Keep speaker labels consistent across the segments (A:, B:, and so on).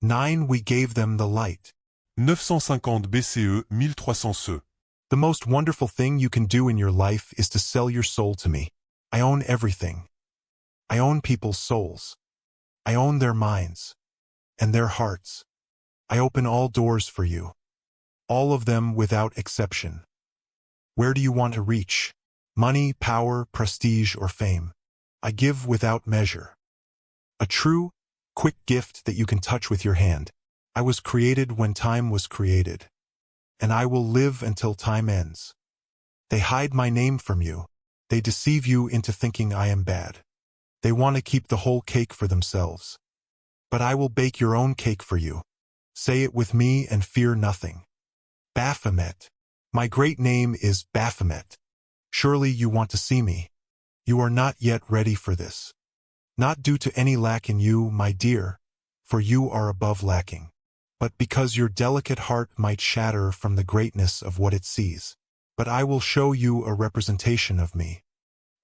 A: 9. We gave them the light.
B: 950 BCE 1300 CE.
A: The most wonderful thing you can do in your life is to sell your soul to me. I own everything. I own people's souls. I own their minds and their hearts. I open all doors for you. All of them without exception. Where do you want to reach? Money, power, prestige, or fame? I give without measure. A true, quick gift that you can touch with your hand. I was created when time was created, and I will live until time ends. They hide my name from you. They deceive you into thinking I am bad. They want to keep the whole cake for themselves. But I will bake your own cake for you. Say it with me and fear nothing. Baphomet. My great name is Baphomet. Surely you want to see me. You are not yet ready for this. Not due to any lack in you, my dear, for you are above lacking, but because your delicate heart might shatter from the greatness of what it sees. But I will show you a representation of me,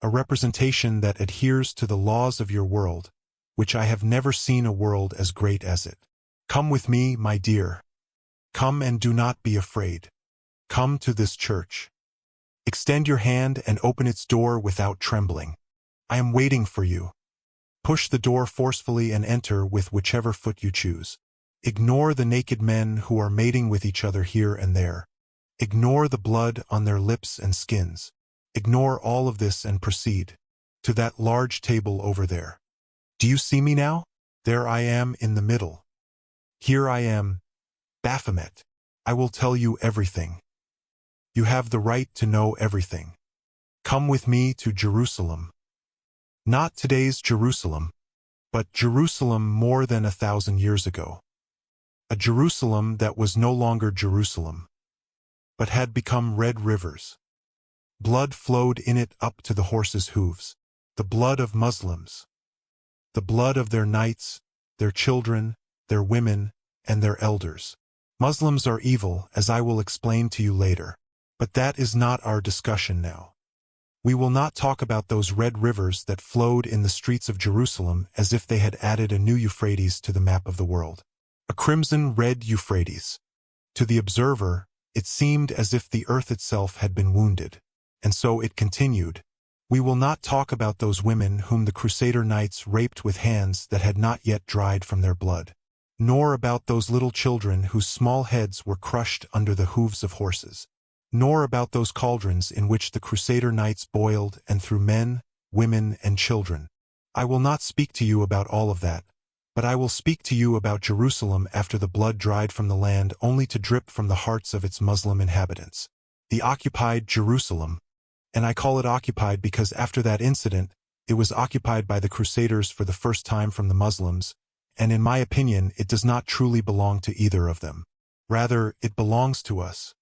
A: a representation that adheres to the laws of your world, which I have never seen a world as great as it. Come with me, my dear. Come and do not be afraid. Come to this church. Extend your hand and open its door without trembling. I am waiting for you. Push the door forcefully and enter with whichever foot you choose. Ignore the naked men who are mating with each other here and there. Ignore the blood on their lips and skins. Ignore all of this and proceed to that large table over there. Do you see me now? There I am in the middle. Here I am, Baphomet. I will tell you everything. You have the right to know everything. Come with me to Jerusalem. Not today's Jerusalem, but Jerusalem more than 1,000 years ago. A Jerusalem that was no longer Jerusalem, but had become red rivers. Blood flowed in it up to the horses' hooves, the blood of Muslims, the blood of their knights, their children, their women, and their elders. Muslims are evil, as I will explain to you later, but that is not our discussion now. We will not talk about those red rivers that flowed in the streets of Jerusalem as if they had added a new Euphrates to the map of the world. A crimson-red Euphrates. To the observer, it seemed as if the earth itself had been wounded, and so it continued. We will not talk about those women whom the Crusader knights raped with hands that had not yet dried from their blood, nor about those little children whose small heads were crushed under the hooves of horses, nor about those cauldrons in which the Crusader knights boiled and threw men, women, and children. I will not speak to you about all of that, but I will speak to you about Jerusalem after the blood dried from the land only to drip from the hearts of its Muslim inhabitants. The occupied Jerusalem, and I call it occupied because after that incident, it was occupied by the Crusaders for the first time from the Muslims, and in my opinion, it does not truly belong to either of them. Rather, it belongs to us.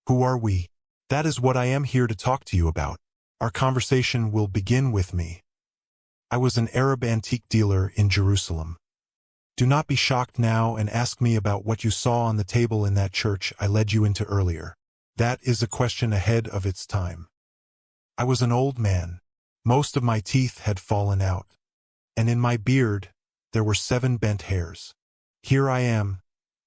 A: Who are we? That is what I am here to talk to you about. Our conversation will begin with me. I was an Arab antique dealer in Jerusalem. Do not be shocked now and ask me about what you saw on the table in that church I led you into earlier. That is a question ahead of its time. I was an old man. Most of my teeth had fallen out, and in my beard there were 7 bent hairs. Here I am,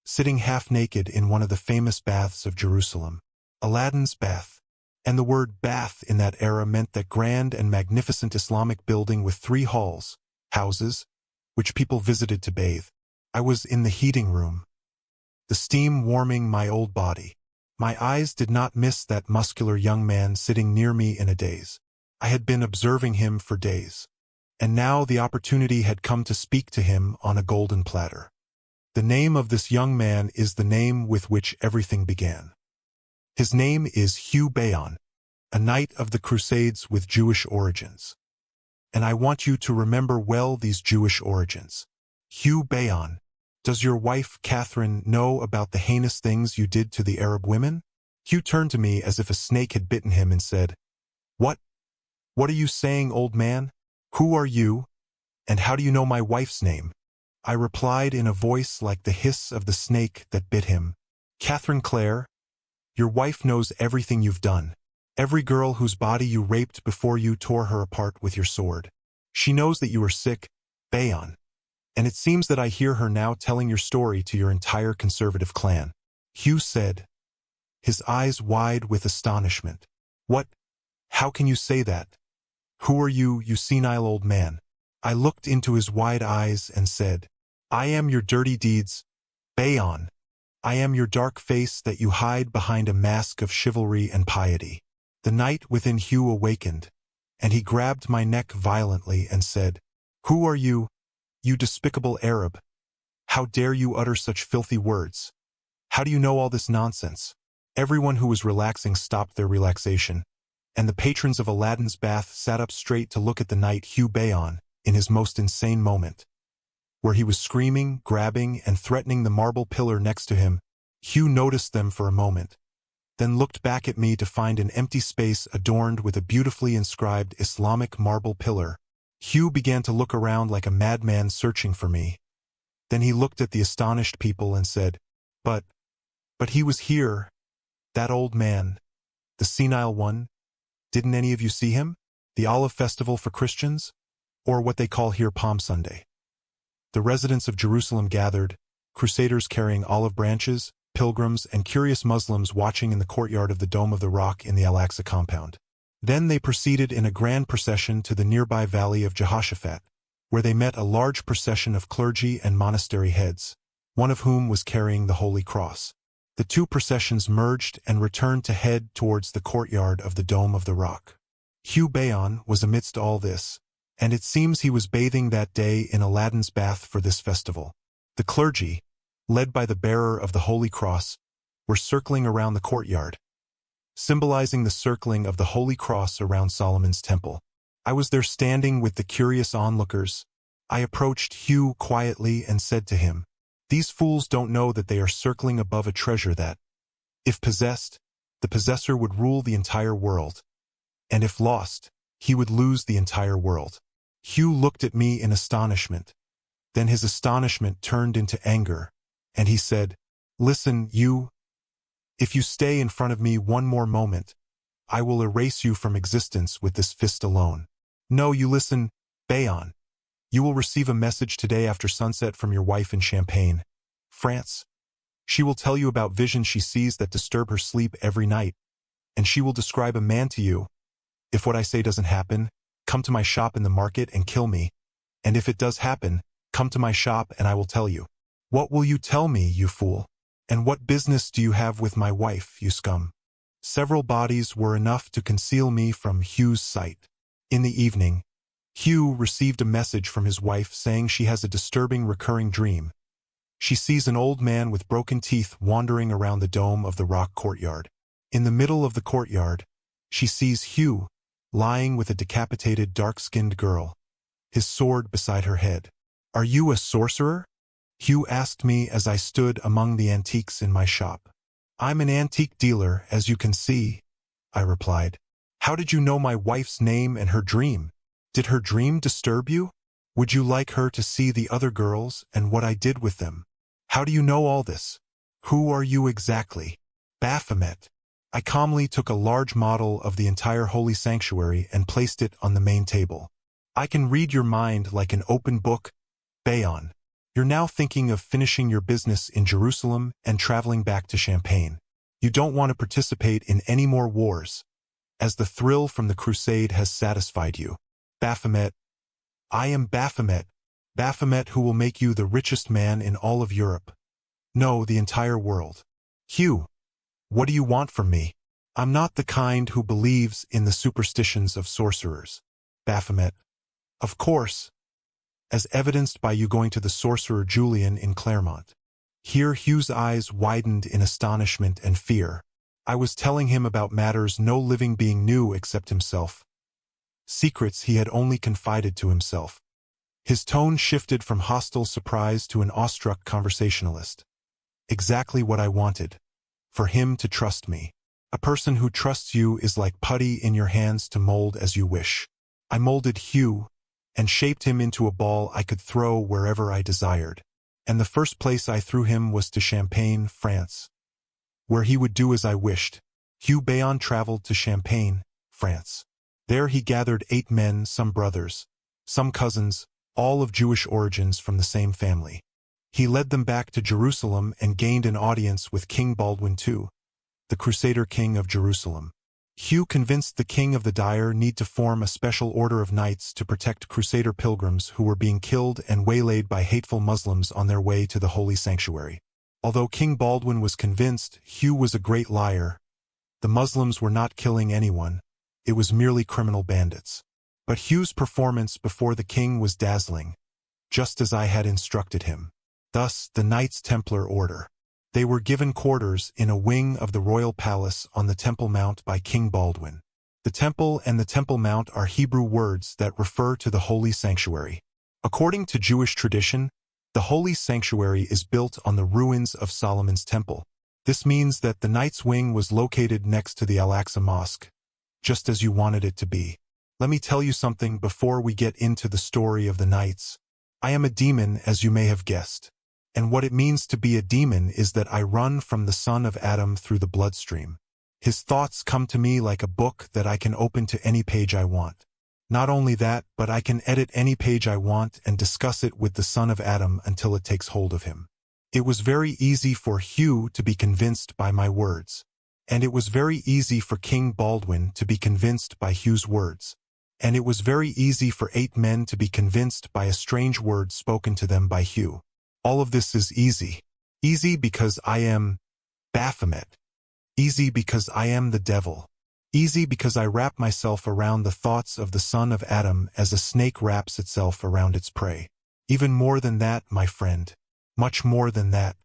A: sitting half naked in one of the famous baths of Jerusalem. Aladdin's bath, and the word bath in that era meant that grand and magnificent Islamic building with 3 halls, houses, which people visited to bathe. I was in the heating room, the steam warming my old body. My eyes did not miss that muscular young man sitting near me in a daze. I had been observing him for days, and now the opportunity had come to speak to him on a golden platter. The name of this young man is the name with which everything began. His name is Hugh Bayon, a knight of the Crusades with Jewish origins. And I want you to remember well these Jewish origins. Hugh Bayon, does your wife Catherine know about the heinous things you did to the Arab women? Hugh turned to me as if a snake had bitten him and said, What? What are you saying, old man? Who are you? And how do you know my wife's name? I replied in a voice like the hiss of the snake that bit him. Catherine Clare, your wife knows everything you've done. Every girl whose body you raped before you tore her apart with your sword. She knows that you are sick, Bayon, And it seems that I hear her now telling your story to your entire conservative clan. Hugh said, his eyes wide with astonishment. What? How can you say that? Who are you, you senile old man? I looked into his wide eyes and said, I am your dirty deeds, Bayon. I am your dark face that you hide behind a mask of chivalry and piety. The knight within Hugh awakened, and he grabbed my neck violently and said, Who are you, you despicable Arab? How dare you utter such filthy words? How do you know all this nonsense? Everyone who was relaxing stopped their relaxation, and the patrons of Aladdin's bath sat up straight to look at the knight Hugh Bayon in his most insane moment, where he was screaming, grabbing, and threatening the marble pillar next to him. Hugh noticed them for a moment, then looked back at me to find an empty space adorned with a beautifully inscribed Islamic marble pillar. Hugh began to look around like a madman searching for me. Then he looked at the astonished people and said, But he was here, that old man, the senile one. Didn't any of you see him? The Olive Festival for Christians? Or what they call here Palm Sunday. The residents of Jerusalem gathered, crusaders carrying olive branches, pilgrims and curious Muslims watching in the courtyard of the Dome of the Rock in the Al-Aqsa compound. Then they proceeded in a grand procession to the nearby valley of Jehoshaphat, where they met a large procession of clergy and monastery heads, one of whom was carrying the Holy Cross. The two processions merged and returned to head towards the courtyard of the Dome of the Rock. Hugh Bayon was amidst all this, and it seems he was bathing that day in Aladdin's bath for this festival. The clergy, led by the bearer of the Holy Cross, were circling around the courtyard, symbolizing the circling of the Holy Cross around Solomon's temple. I was there standing with the curious onlookers. I approached Hugh quietly and said to him, These fools don't know that they are circling above a treasure that, if possessed, the possessor would rule the entire world, and if lost, he would lose the entire world. Hugh looked at me in astonishment. Then his astonishment turned into anger, and he said, Listen, you. If you stay in front of me one more moment, I will erase you from existence with this fist alone. No, you listen, Bayon. You will receive a message today after sunset from your wife in Champagne, France. She will tell you about visions she sees that disturb her sleep every night, and she will describe a man to you. If what I say doesn't happen, come to my shop in the market and kill me, and if it does happen, come to my shop and I will tell you. What will you tell me, you fool? And what business do you have with my wife, you scum? Several bodies were enough to conceal me from Hugh's sight. In the evening, Hugh received a message from his wife saying she has a disturbing recurring dream. She sees an old man with broken teeth wandering around the Dome of the Rock courtyard. In the middle of the courtyard, she sees Hugh, lying with a decapitated dark-skinned girl, his sword beside her head. Are you a sorcerer? Hugh asked me as I stood among the antiques in my shop. I'm an antique dealer, as you can see, I replied. How did you know my wife's name and her dream? Did her dream disturb you? Would you like her to see the other girls and what I did with them? How do you know all this? Who are you exactly? Baphomet. I calmly took a large model of the entire holy sanctuary and placed it on the main table. I can read your mind like an open book, Bayon. You're now thinking of finishing your business in Jerusalem and traveling back to Champagne. You don't want to participate in any more wars, as the thrill from the crusade has satisfied you. Baphomet. I am Baphomet. Baphomet who will make you the richest man in all of Europe. No, the entire world. Hugh, what do you want from me? I'm not the kind who believes in the superstitions of sorcerers. Baphomet. Of course, as evidenced by you going to the sorcerer Julian in Claremont. Here Hugh's eyes widened in astonishment and fear. I was telling him about matters no living being knew except himself. Secrets he had only confided to himself. His tone shifted from hostile surprise to an awestruck conversationalist. Exactly what I wanted. For him to trust me. A person who trusts you is like putty in your hands to mold as you wish. I molded Hugh, and shaped him into a ball I could throw wherever I desired. And the first place I threw him was to Champagne, France, where he would do as I wished. Hugh Bayon traveled to Champagne, France. There he gathered 8 men, some brothers, some cousins, all of Jewish origins from the same family. He led them back to Jerusalem and gained an audience with King Baldwin II, the Crusader king of Jerusalem. Hugh convinced the king of the Dire need to form a special order of knights to protect Crusader pilgrims who were being killed and waylaid by hateful Muslims on their way to the holy sanctuary. Although King Baldwin was convinced Hugh was a great liar, the Muslims were not killing anyone, it was merely criminal bandits. But Hugh's performance before the king was dazzling, just as I had instructed him. Thus, the Knights Templar Order. They were given quarters in a wing of the royal palace on the Temple Mount by King Baldwin. The temple and the Temple Mount are Hebrew words that refer to the holy sanctuary. According to Jewish tradition, the holy sanctuary is built on the ruins of Solomon's temple. This means that the Knights' Wing was located next to the Al-Aqsa Mosque, just as you wanted it to be. Let me tell you something before we get into the story of the Knights. I am a demon, as you may have guessed. And what it means to be a demon is that I run from the son of Adam through the bloodstream. His thoughts come to me like a book that I can open to any page I want. Not only that, but I can edit any page I want and discuss it with the son of Adam until it takes hold of him. It was very easy for Hugh to be convinced by my words. And it was very easy for King Baldwin to be convinced by Hugh's words. And it was very easy for 8 men to be convinced by a strange word spoken to them by Hugh. All of this is easy. Easy because I am Baphomet. Easy because I am the devil. Easy because I wrap myself around the thoughts of the son of Adam as a snake wraps itself around its prey. Even more than that, my friend. Much more than that.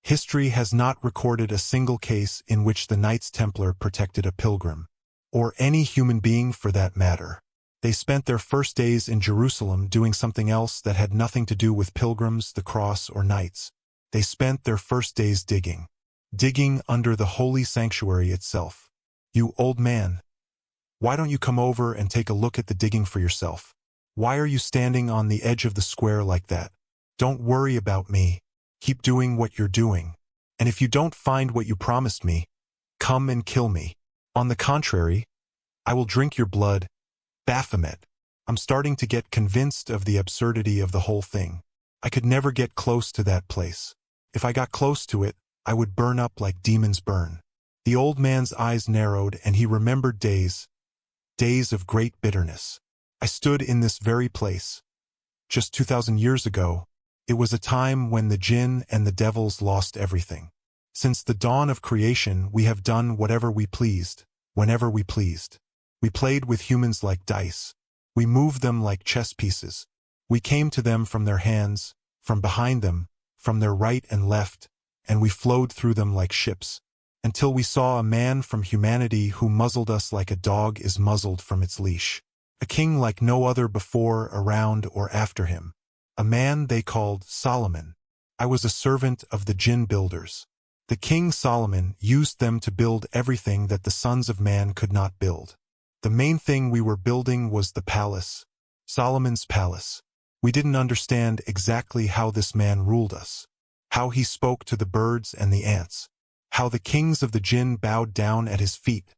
A: History has not recorded a single case in which the Knights Templar protected a pilgrim. Or any human being for that matter. They spent their first days in Jerusalem doing something else that had nothing to do with pilgrims, the cross, or knights. They spent their first days digging. Digging under the holy sanctuary itself. You old man. Why don't you come over and take a look at the digging for yourself? Why are you standing on the edge of the square like that? Don't worry about me. Keep doing what you're doing. And if you don't find what you promised me, come and kill me. On the contrary, I will drink your blood. Baphomet. I'm starting to get convinced of the absurdity of the whole thing. I could never get close to that place. If I got close to it, I would burn up like demons burn. The old man's eyes narrowed and he remembered days of great bitterness. I stood in this very place. Just 2,000 years ago, it was a time when the jinn and the devils lost everything. Since the dawn of creation, we have done whatever we pleased, whenever we pleased. We played with humans like dice. We moved them like chess pieces. We came to them from their hands, from behind them, from their right and left, and we flowed through them like ships, until we saw a man from humanity who muzzled us like a dog is muzzled from its leash. A king like no other before, around, or after him. A man they called Solomon. I was a servant of the jinn builders. The king Solomon used them to build everything that the sons of man could not build. The main thing we were building was the palace, Solomon's palace. We didn't understand exactly how this man ruled us, how he spoke to the birds and the ants, how the kings of the jinn bowed down at his feet,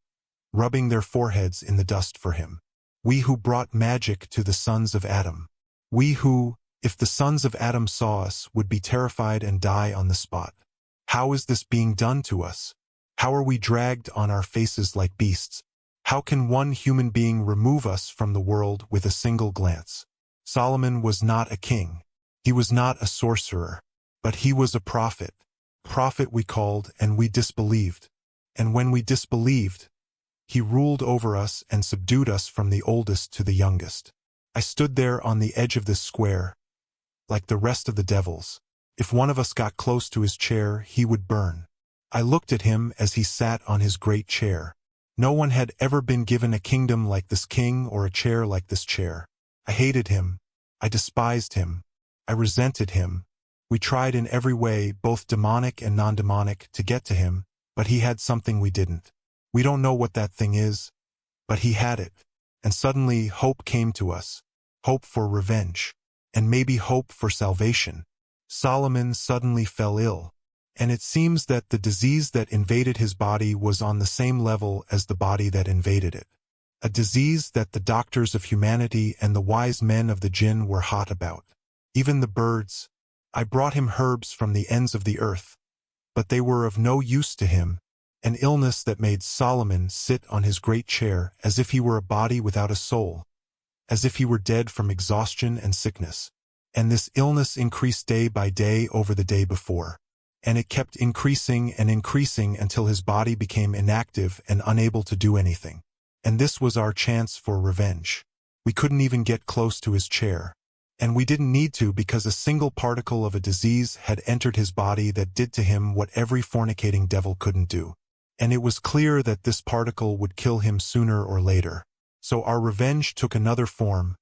A: rubbing their foreheads in the dust for him. We who brought magic to the sons of Adam. We who, if the sons of Adam saw us, would be terrified and die on the spot. How is this being done to us? How are we dragged on our faces like beasts? How can one human being remove us from the world with a single glance? Solomon was not a king. He was not a sorcerer. But he was a prophet. Prophet we called, and we disbelieved. And when we disbelieved, he ruled over us and subdued us from the oldest to the youngest. I stood there on the edge of this square, like the rest of the devils. If one of us got close to his chair, he would burn. I looked at him as he sat on his great chair. No one had ever been given a kingdom like this king or a chair like this chair. I hated him. I despised him. I resented him. We tried in every way, both demonic and non-demonic, to get to him, but he had something we didn't. We don't know what that thing is, but he had it. And suddenly hope came to us. Hope for revenge. And maybe hope for salvation. Solomon suddenly fell ill. And it seems that the disease that invaded his body was on the same level as the body that invaded it. a disease that the doctors of humanity and the wise men of the jinn were hot about. Even the birds. I brought him herbs from the ends of the earth, but they were of no use to him, an illness that made Solomon sit on his great chair as if he were a body without a soul, as if he were dead from exhaustion and sickness. And this illness increased day by day over the day before, and it kept increasing and increasing until his body became inactive and unable to do anything. And this was our chance for revenge. We couldn't even get close to his chair. And we didn't need to because a single particle of a disease had entered his body that did to him what every fornicating devil couldn't do. And it was clear that this particle would kill him sooner or later. So our revenge took another form,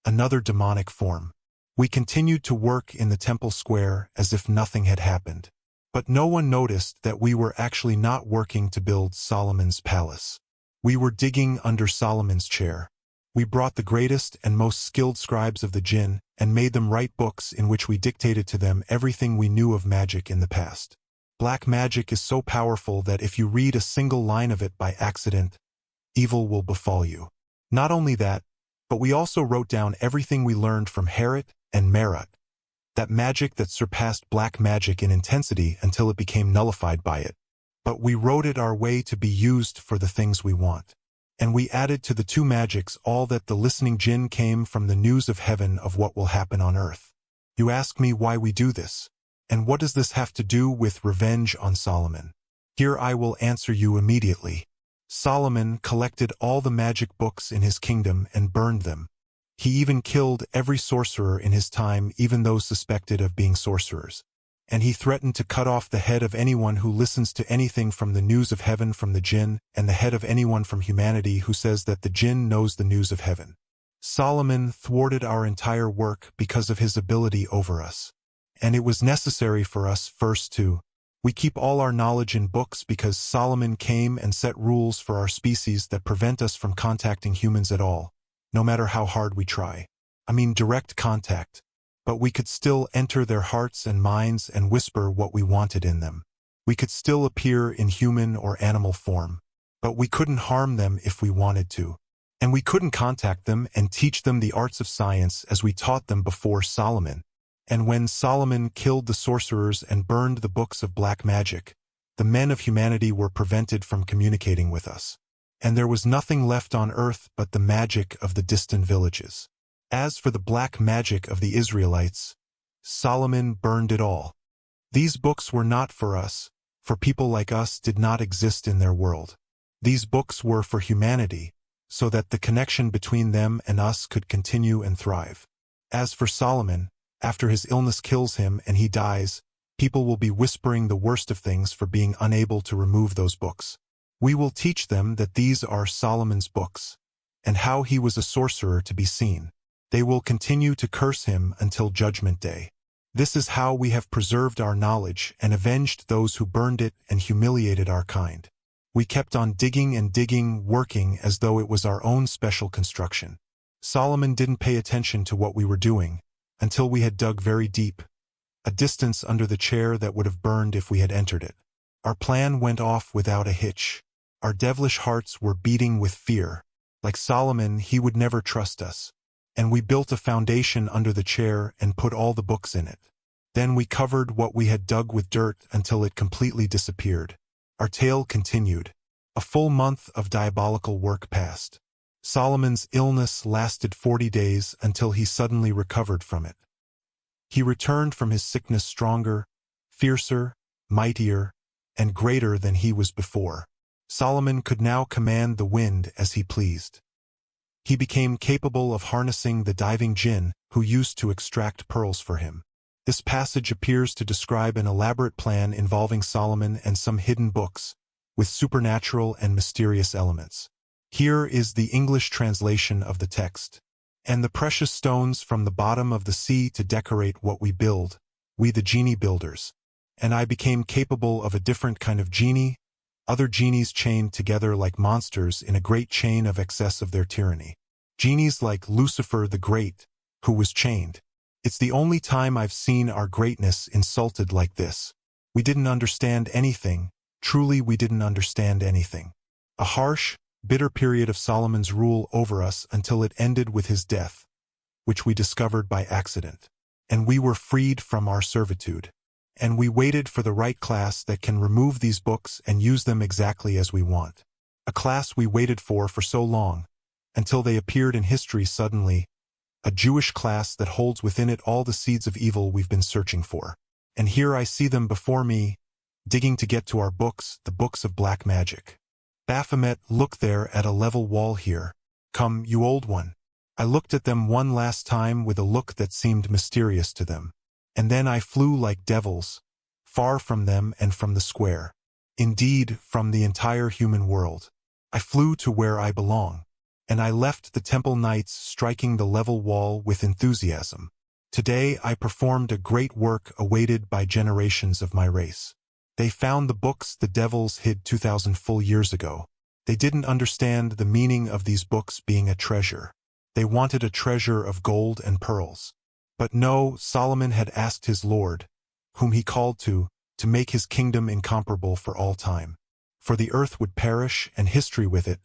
A: another demonic form. We continued to work in the temple square as if nothing had happened. But no one noticed that we were actually not working to build Solomon's palace. We were digging under Solomon's chair. We brought the greatest and most skilled scribes of the jinn and made them write books in which we dictated to them everything we knew of magic in the past. Black magic is so powerful that if you read a single line of it by accident, evil will befall you. Not only that, but we also wrote down everything we learned from Harriet and Marat, that magic that surpassed black magic in intensity until it became nullified by it. But we wrote it our way to be used for the things we want. And we added to the two magics all that the listening jinn came from the news of heaven of what will happen on earth. You ask me why we do this, and what does this have to do with revenge on Solomon? Here I will answer you immediately. Solomon collected all the magic books in his kingdom and burned them. He even killed every sorcerer in his time, even those suspected of being sorcerers. And he threatened to cut off the head of anyone who listens to anything from the news of heaven from the jinn, and the head of anyone from humanity who says that the jinn knows the news of heaven. Solomon thwarted our entire work because of his ability over us. And it was necessary for us first to. We keep all our knowledge in books because Solomon came and set rules for our species that prevent us from contacting humans at all, no matter how hard we try. I mean direct contact. But we could still enter their hearts and minds and whisper what we wanted in them. We could still appear in human or animal form. But we couldn't harm them if we wanted to. And we couldn't contact them and teach them the arts of science as we taught them before Solomon. And when Solomon killed the sorcerers and burned the books of black magic, the men of humanity were prevented from communicating with us. And there was nothing left on earth but the magic of the distant villages. As for the black magic of the Israelites, Solomon burned it all. These books were not for us, for people like us did not exist in their world. These books were for humanity, so that the connection between them and us could continue and thrive. As for Solomon, after his illness kills him and he dies, people will be whispering the worst of things for being unable to remove those books. We will teach them that these are Solomon's books, and how he was a sorcerer to be seen. They will continue to curse him until Judgment Day. This is how we have preserved our knowledge and avenged those who burned it and humiliated our kind. We kept on digging and digging, working as though it was our own special construction. Solomon didn't pay attention to what we were doing until we had dug very deep, a distance under the chair that would have burned if we had entered it. Our plan went off without a hitch. Our devilish hearts were beating with fear. Like Solomon, he would never trust us. And we built a foundation under the chair and put all the books in it. Then we covered what we had dug with dirt until it completely disappeared. Our tale continued. A full month of diabolical work passed. Solomon's illness lasted 40 days until he suddenly recovered from it. He returned from his sickness stronger, fiercer, mightier, and greater than he was before. Solomon could now command the wind as he pleased. He became capable of harnessing the diving jinn who used to extract pearls for him. This passage appears to describe an elaborate plan involving Solomon and some hidden books, with supernatural and mysterious elements. Here is the English translation of the text. And the precious stones from the bottom of the sea to decorate what we build, we the genie builders. And I became capable of a different kind of genie, other genies chained together like monsters in a great chain of excess of their tyranny. Genies like Lucifer the Great, who was chained. It's the only time I've seen our greatness insulted like this. We didn't understand anything, truly we didn't understand anything. A harsh, bitter period of Solomon's rule over us until it ended with his death, which we discovered by accident. And we were freed from our servitude. And we waited for the right class that can remove these books and use them exactly as we want. A class we waited for so long, until they appeared in history suddenly, a Jewish class that holds within it all the seeds of evil we've been searching for. And here I see them before me, digging to get to our books, the books of black magic. Baphomet, look there at a level wall here. Come, you old one. I looked at them one last time with a look that seemed mysterious to them. And then I flew like devils, far from them and from the square. Indeed, from the entire human world. I flew to where I belong. And I left the temple knights striking the level wall with enthusiasm. Today I performed a great work awaited by generations of my race. They found the books the devils hid 2,000 full years ago. They didn't understand the meaning of these books being a treasure. They wanted a treasure of gold and pearls. But no, Solomon had asked his Lord, whom he called to make his kingdom incomparable for all time. For the earth would perish and history with it,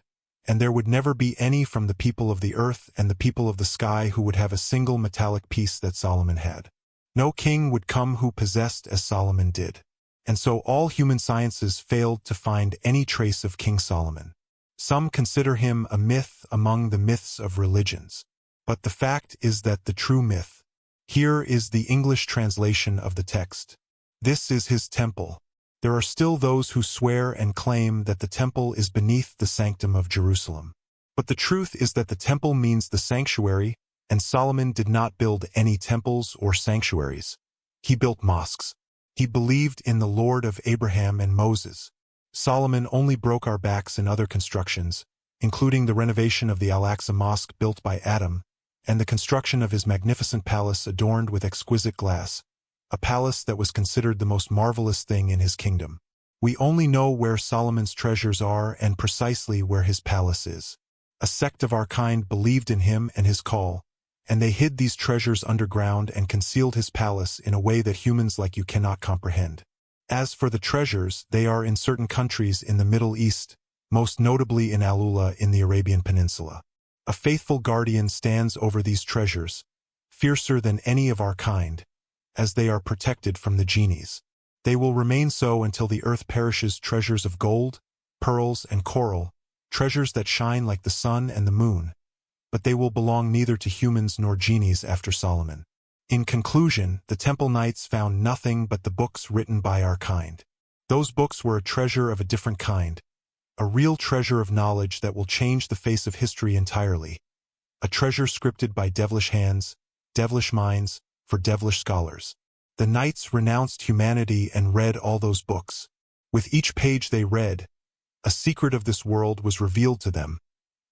A: and there would never be any from the people of the earth and the people of the sky who would have a single metallic piece that Solomon had. No king would come who possessed as Solomon did. And so all human sciences failed to find any trace of King Solomon. Some consider him a myth among the myths of religions. But the fact is that the true myth. Here is the English translation of the text. This is his temple. There are still those who swear and claim that the temple is beneath the sanctum of Jerusalem. But the truth is that the temple means the sanctuary, and Solomon did not build any temples or sanctuaries. He built mosques. He believed in the Lord of Abraham and Moses. Solomon only broke our backs in other constructions, including the renovation of the Al-Aqsa Mosque built by Adam, and the construction of his magnificent palace adorned with exquisite glass, a palace that was considered the most marvelous thing in his kingdom. We only know where Solomon's treasures are and precisely where his palace is. A sect of our kind believed in him and his call, and they hid these treasures underground and concealed his palace in a way that humans like you cannot comprehend. As for the treasures, they are in certain countries in the Middle East, most notably in Alula in the Arabian Peninsula. A faithful guardian stands over these treasures, fiercer than any of our kind, as they are protected from the genies. They will remain so until the earth perishes treasures of gold, pearls, and coral, treasures that shine like the sun and the moon, but they will belong neither to humans nor genies after Solomon. In conclusion, the temple knights found nothing but the books written by our kind. Those books were a treasure of a different kind, a real treasure of knowledge that will change the face of history entirely, a treasure scripted by devilish hands, devilish minds, for devilish scholars. The knights renounced humanity and read all those books. With each page they read, a secret of this world was revealed to them,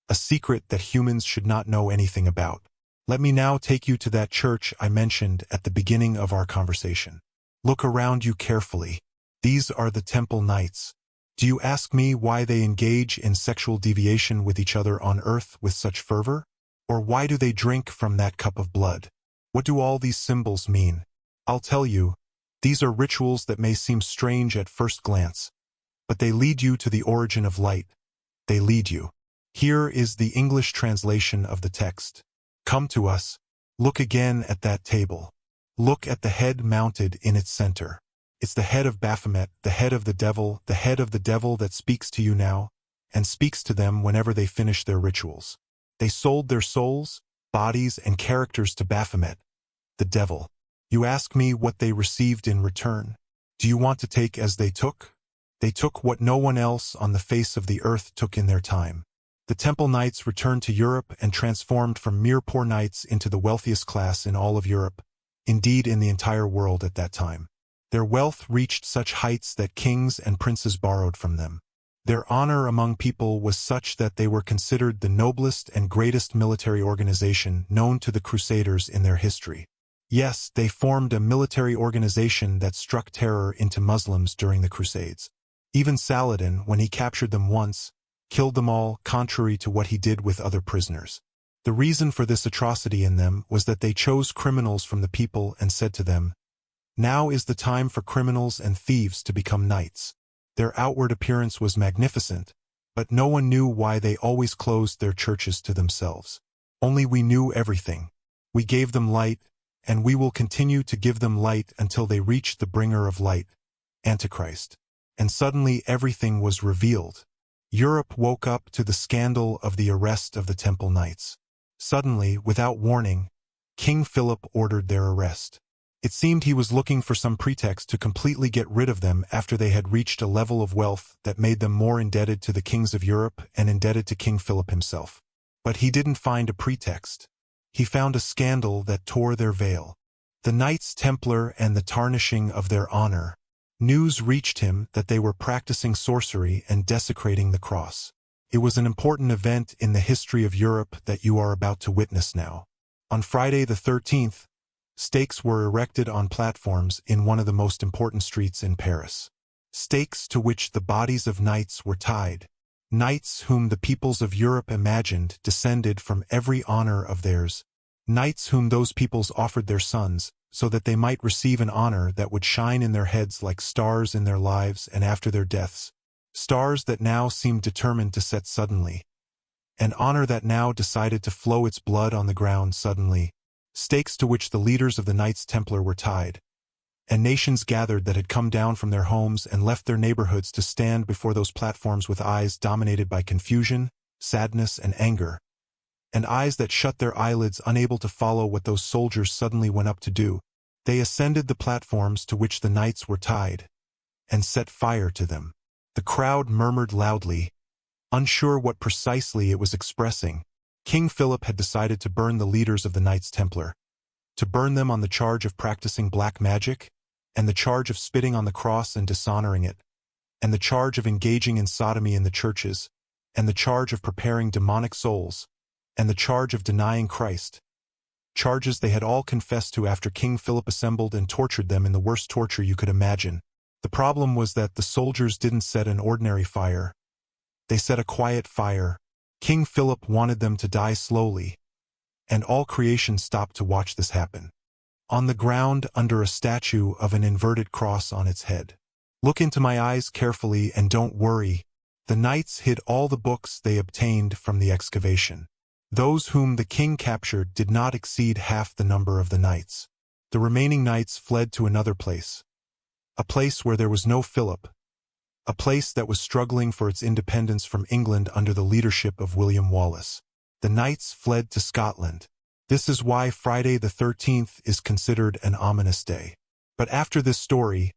A: a secret that humans should not know anything about. Let me now take you to that church I mentioned at the beginning of our conversation. Look around you carefully. These are the temple knights. Do you ask me why they engage in sexual deviation with each other on earth with such fervor? Or why do they drink from that cup of blood? What do all these symbols mean? I'll tell you, these are rituals that may seem strange at first glance, but they lead you to the origin of light. They lead you. Here is the English translation of the text. Come to us. Look again at that table. Look at the head mounted in its center. It's the head of Baphomet, the head of the devil that speaks to you now, and speaks to them whenever they finish their rituals. They sold their souls, bodies, and characters to Baphomet, the devil. You ask me what they received in return. Do you want to take as they took? They took what no one else on the face of the earth took in their time. The temple knights returned to Europe and transformed from mere poor knights into the wealthiest class in all of Europe, indeed in the entire world at that time. Their wealth reached such heights that kings and princes borrowed from them. Their honor among people was such that they were considered the noblest and greatest military organization known to the Crusaders in their history. Yes, they formed a military organization that struck terror into Muslims during the Crusades. Even Saladin, when he captured them once, killed them all, contrary to what he did with other prisoners. The reason for this atrocity in them was that they chose criminals from the people and said to them, "Now is the time for criminals and thieves to become knights." Their outward appearance was magnificent, But no one knew why they always closed their churches to themselves. Only we knew everything. We gave them light, and we will continue to give them light until they reach the bringer of light, Antichrist. And suddenly everything was revealed. Europe woke up to the scandal of the arrest of the Temple Knights. Suddenly, without warning, King Philip ordered their arrest. It seemed he was looking for some pretext to completely get rid of them after they had reached a level of wealth that made them more indebted to the kings of Europe and indebted to King Philip himself. But he didn't find a pretext. He found a scandal that tore their veil. The Knights Templar and the tarnishing of their honor. News reached him that they were practicing sorcery and desecrating the cross. It was an important event in the history of Europe that you are about to witness now. On Friday the 13th, stakes were erected on platforms in one of the most important streets in Paris. Stakes to which the bodies of knights were tied. Knights whom the peoples of Europe imagined descended from every honor of theirs. Knights whom those peoples offered their sons, so that they might receive an honor that would shine in their heads like stars in their lives and after their deaths. Stars that now seemed determined to set suddenly. An honor that now decided to flow its blood on the ground suddenly. Stakes to which the leaders of the Knights Templar were tied. And nations gathered that had come down from their homes and left their neighborhoods to stand before those platforms with eyes dominated by confusion, sadness, and anger. And eyes that shut their eyelids, unable to follow what those soldiers suddenly went up to do. They ascended the platforms to which the knights were tied, and set fire to them. The crowd murmured loudly, unsure what precisely it was expressing. King Philip had decided to burn the leaders of the Knights Templar, to burn them on the charge of practicing black magic, and the charge of spitting on the cross and dishonoring it, and the charge of engaging in sodomy in the churches, and the charge of preparing demonic souls, and the charge of denying Christ. Charges they had all confessed to after King Philip assembled and tortured them in the worst torture you could imagine. The problem was that the soldiers didn't set an ordinary fire. They set a quiet fire. King Philip wanted them to die slowly, and all creation stopped to watch this happen. On the ground under a statue of an inverted cross on its head. Look into my eyes carefully and don't worry. The knights hid all the books they obtained from the excavation. Those whom the king captured did not exceed half the number of the knights. The remaining knights fled to another place. A place where there was no Philip. A place that was struggling for its independence from England under the leadership of William Wallace. The knights fled to Scotland. This is why Friday the 13th is considered an ominous day. But after this story,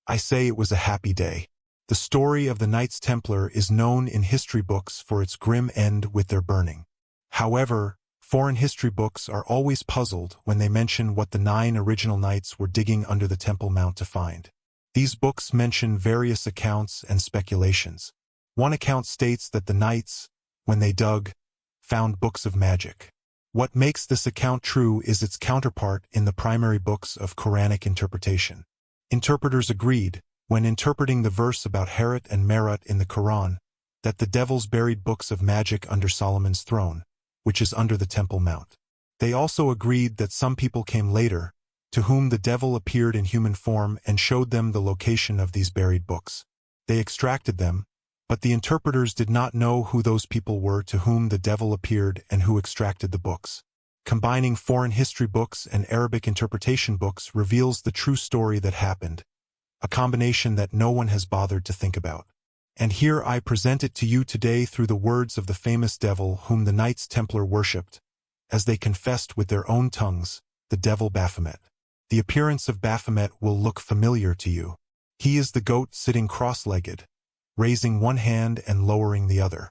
A: I say it was a happy day. The story of the Knights Templar is known in history books for its grim end with their burning. However, foreign history books are always puzzled when they mention what the 9 original knights were digging under the Temple Mount to find. These books mention various accounts and speculations. One account states that the knights, when they dug, found books of magic. What makes this account true is its counterpart in the primary books of Quranic interpretation. Interpreters agreed, when interpreting the verse about Harut and Marut in the Quran, that the devils buried books of magic under Solomon's throne, which is under the Temple Mount. They also agreed that some people came later, to whom the devil appeared in human form and showed them the location of these buried books. They extracted them, but the interpreters did not know who those people were to whom the devil appeared and who extracted the books. Combining foreign history books and Arabic interpretation books reveals the true story that happened, a combination that no one has bothered to think about. And here I present it to you today through the words of the famous devil whom the Knights Templar worshipped, as they confessed with their own tongues, the devil Baphomet. The appearance of Baphomet will look familiar to you. He is the goat sitting cross-legged, raising one hand and lowering the other.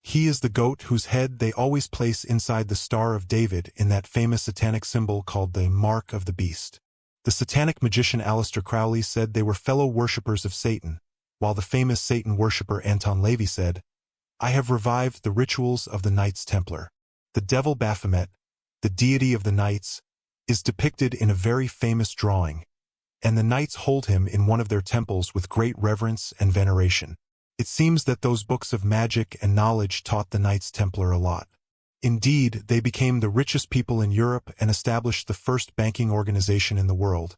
A: He is the goat whose head they always place inside the Star of David in that famous satanic symbol called the Mark of the Beast. The satanic magician Aleister Crowley said they were fellow worshippers of Satan, while the famous Satan worshipper Anton LaVey said, "I have revived the rituals of the Knights Templar." The devil Baphomet, the deity of the knights, is depicted in a very famous drawing, and the knights hold him in one of their temples with great reverence and veneration. It seems that those books of magic and knowledge taught the Knights Templar a lot. Indeed, they became the richest people in Europe and established the first banking organization in the world,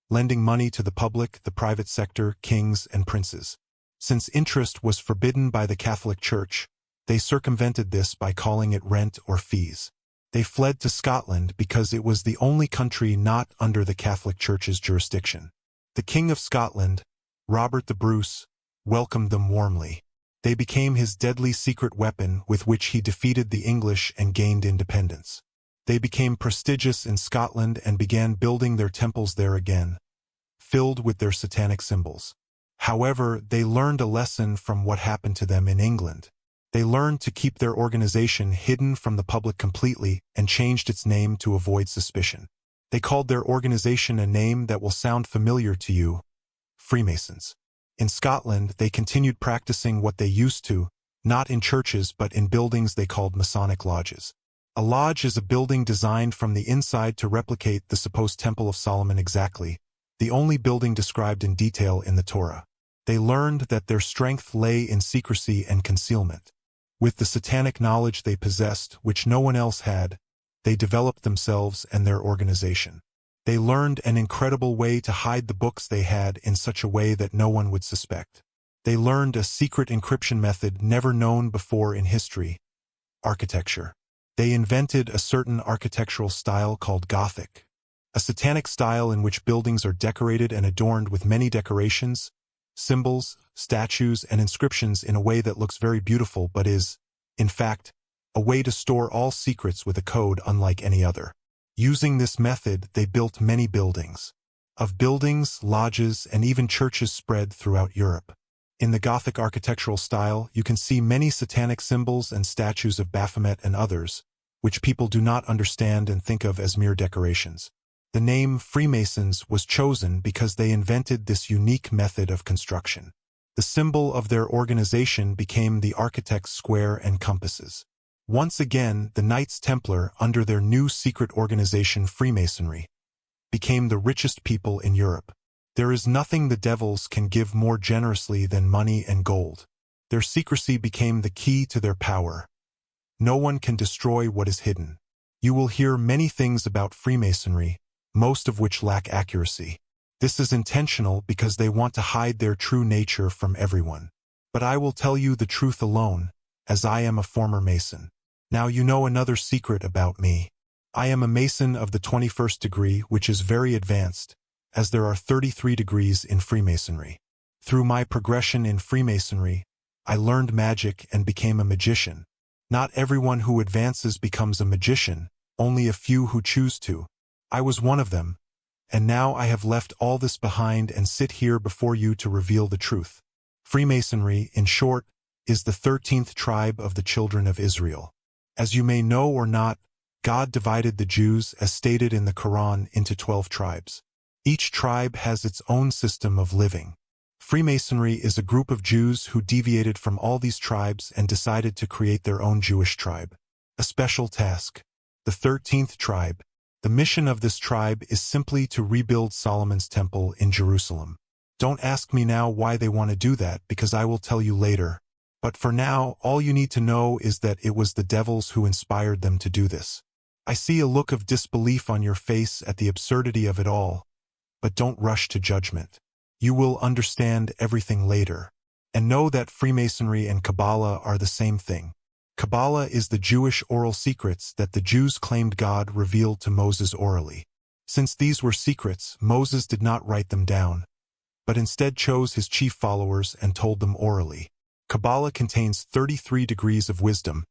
A: lending money to the public, the private sector, kings, and princes. Since interest was forbidden by the Catholic Church, they circumvented this by calling it rent or fees. They fled to Scotland because it was the only country not under the Catholic Church's jurisdiction. The King of Scotland, Robert the Bruce, welcomed them warmly. They became his deadly secret weapon with which he defeated the English and gained independence. They became prestigious in Scotland and began building their temples there again, filled with their satanic symbols. However, they learned a lesson from what happened to them in England. They learned to keep their organization hidden from the public completely and changed its name to avoid suspicion. They called their organization a name that will sound familiar to you: Freemasons. In Scotland, they continued practicing what they used to, not in churches but in buildings they called Masonic lodges. A lodge is a building designed from the inside to replicate the supposed Temple of Solomon exactly, the only building described in detail in the Torah. They learned that their strength lay in secrecy and concealment. With the satanic knowledge they possessed, which no one else had, they developed themselves and their organization. They learned an incredible way to hide the books they had in such a way that no one would suspect. They learned a secret encryption method never known before in history: architecture. They invented a certain architectural style called Gothic, a satanic style in which buildings are decorated and adorned with many decorations, symbols, statues, and inscriptions in a way that looks very beautiful but is, in fact, a way to store all secrets with a code unlike any other. Using this method, they built many buildings. Of buildings, lodges, and even churches spread throughout Europe. In the Gothic architectural style, you can see many satanic symbols and statues of Baphomet and others, which people do not understand and think of as mere decorations. The name Freemasons was chosen because they invented this unique method of construction. The symbol of their organization became the architect's square and compasses. Once again, the Knights Templar, under their new secret organization Freemasonry, became the richest people in Europe. There is nothing the devils can give more generously than money and gold. Their secrecy became the key to their power. No one can destroy what is hidden. You will hear many things about Freemasonry, most of which lack accuracy. This is intentional because they want to hide their true nature from everyone. But I will tell you the truth alone, as I am a former Mason. Now you know another secret about me. I am a Mason of the 21st degree, which is very advanced, as there are 33 degrees in Freemasonry. Through my progression in Freemasonry, I learned magic and became a magician. Not everyone who advances becomes a magician, only a few who choose to. I was one of them, and now I have left all this behind and sit here before you to reveal the truth. Freemasonry, in short, is the 13th tribe of the children of Israel. As you may know or not, God divided the Jews, as stated in the Quran, into 12 tribes. Each tribe has its own system of living. Freemasonry is a group of Jews who deviated from all these tribes and decided to create their own Jewish tribe. A special task. The 13th tribe. The mission of this tribe is simply to rebuild Solomon's temple in Jerusalem. Don't ask me now why they want to do that, because I will tell you later. But for now, all you need to know is that it was the devils who inspired them to do this. I see a look of disbelief on your face at the absurdity of it all. But don't rush to judgment. You will understand everything later. And know that Freemasonry and Kabbalah are the same thing. Kabbalah is the Jewish oral secrets that the Jews claimed God revealed to Moses orally. Since these were secrets, Moses did not write them down, but instead chose his chief followers and told them orally. Kabbalah contains 33 degrees of wisdom,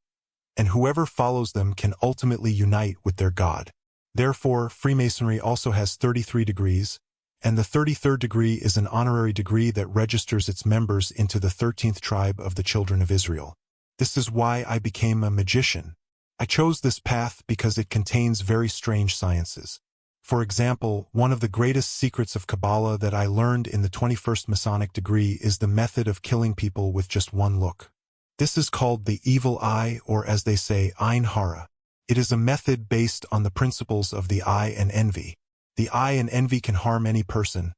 A: and whoever follows them can ultimately unite with their God. Therefore, Freemasonry also has 33 degrees, and the 33rd degree is an honorary degree that registers its members into the 13th tribe of the children of Israel. This is why I became a magician. I chose this path because it contains very strange sciences. For example, one of the greatest secrets of Kabbalah that I learned in the 21st Masonic degree is the method of killing people with just one look. This is called the evil eye, or as they say, Ein Hara. It is a method based on the principles of the eye and envy. The eye and envy can harm any person,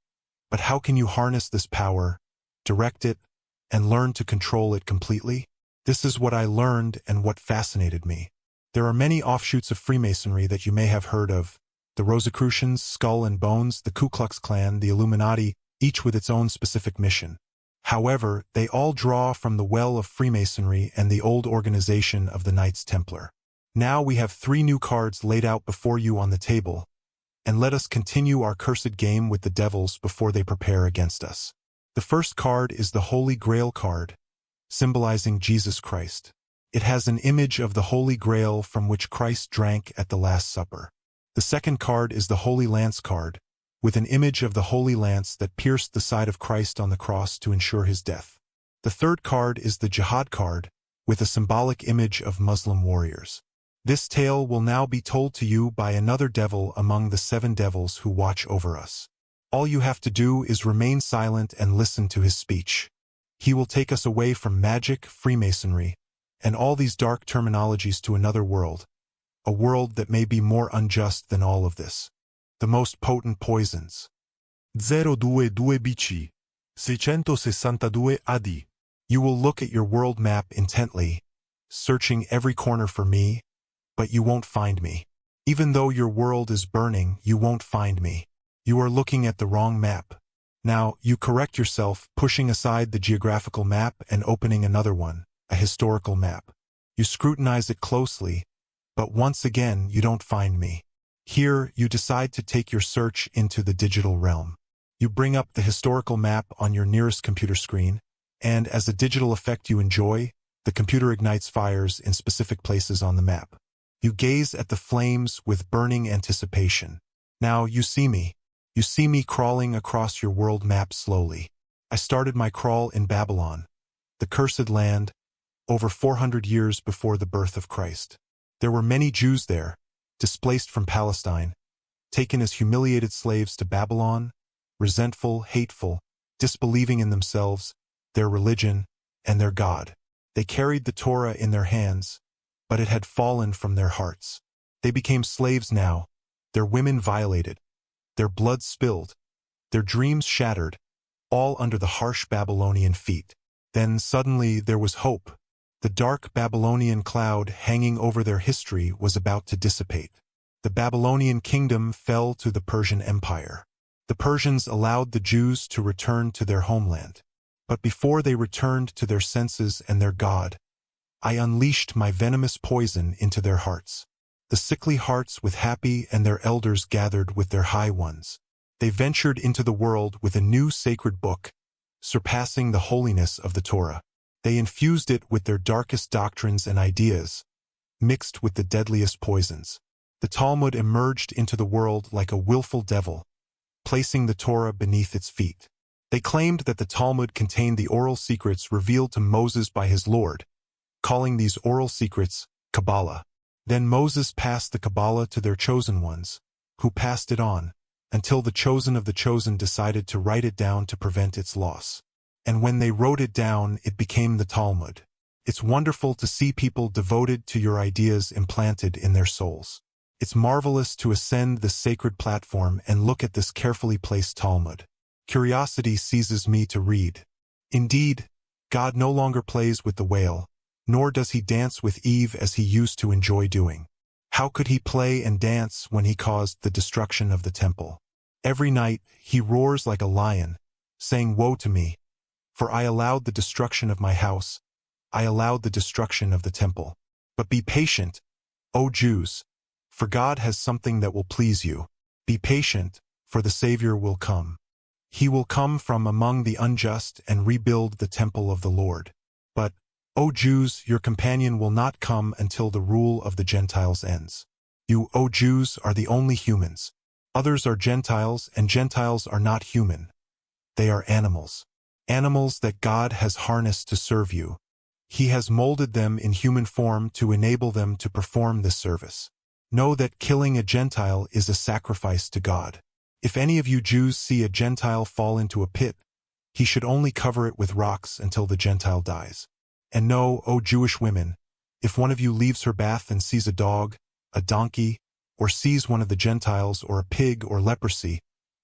A: but how can you harness this power, direct it, and learn to control it completely? This is what I learned and what fascinated me. There are many offshoots of Freemasonry that you may have heard of: the Rosicrucians, Skull and Bones, the Ku Klux Klan, the Illuminati, each with its own specific mission. However, they all draw from the well of Freemasonry and the old organization of the Knights Templar. Now we have 3 new cards laid out before you on the table, and let us continue our cursed game with the devils before they prepare against us. The first card is the Holy Grail card, symbolizing Jesus Christ. It has an image of the Holy Grail from which Christ drank at the Last Supper. The second card is the Holy Lance card, with an image of the Holy Lance that pierced the side of Christ on the cross to ensure his death. The third card is the Jihad card, with a symbolic image of Muslim warriors. This tale will now be told to you by another devil among the 7 devils who watch over us. All you have to do is remain silent and listen to his speech. He will take us away from magic, Freemasonry, and all these dark terminologies to another world, a world that may be more unjust than all of this. The most potent poisons.
B: 022 BC. 662 AD.
A: You will look at your world map intently, searching every corner for me, but you won't find me. Even though your world is burning, you won't find me. You are looking at the wrong map. Now, you correct yourself, pushing aside the geographical map and opening another one, a historical map. You scrutinize it closely, but once again, you don't find me. Here, you decide to take your search into the digital realm. You bring up the historical map on your nearest computer screen, and as a digital effect you enjoy, the computer ignites fires in specific places on the map. You gaze at the flames with burning anticipation. Now you see me. You see me crawling across your world map slowly. I started my crawl in Babylon, the cursed land, over 400 years before the birth of Christ. There were many Jews there, displaced from Palestine, taken as humiliated slaves to Babylon, resentful, hateful, disbelieving in themselves, their religion, and their God. They carried the Torah in their hands, but it had fallen from their hearts. They became slaves now, their women violated, their blood spilled, their dreams shattered, all under the harsh Babylonian feet. Then suddenly there was hope. The dark Babylonian cloud hanging over their history was about to dissipate. The Babylonian kingdom fell to the Persian Empire. The Persians allowed the Jews to return to their homeland. But before they returned to their senses and their God, I unleashed my venomous poison into their hearts. The sickly hearts with happy and their elders gathered with their high ones. They ventured into the world with a new sacred book, surpassing the holiness of the Torah. They infused it with their darkest doctrines and ideas, mixed with the deadliest poisons. The Talmud emerged into the world like a willful devil, placing the Torah beneath its feet. They claimed that the Talmud contained the oral secrets revealed to Moses by his Lord, calling these oral secrets Kabbalah. Then Moses passed the Kabbalah to their chosen ones, who passed it on, until the chosen of the chosen decided to write it down to prevent its loss. And when they wrote it down, it became the Talmud. It's wonderful to see people devoted to your ideas implanted in their souls. It's marvelous to ascend this sacred platform and look at this carefully placed Talmud. Curiosity seizes me to read. Indeed, God no longer plays with the whale, nor does he dance with Eve as he used to enjoy doing. How could he play and dance when he caused the destruction of the temple? Every night he roars like a lion, saying, "Woe to me! For I allowed the destruction of my house, I allowed the destruction of the temple. But be patient, O Jews, for God has something that will please you. Be patient, for the Savior will come. He will come from among the unjust and rebuild the temple of the Lord. But, O Jews, your companion will not come until the rule of the Gentiles ends. You, O Jews, are the only humans. Others are Gentiles, and Gentiles are not human. They are animals. Animals that God has harnessed to serve you. He has molded them in human form to enable them to perform this service. Know that killing a Gentile is a sacrifice to God. If any of you Jews see a Gentile fall into a pit, he should only cover it with rocks until the Gentile dies. And know, O Jewish women, if one of you leaves her bath and sees a dog, a donkey, or sees one of the Gentiles or a pig or leprosy,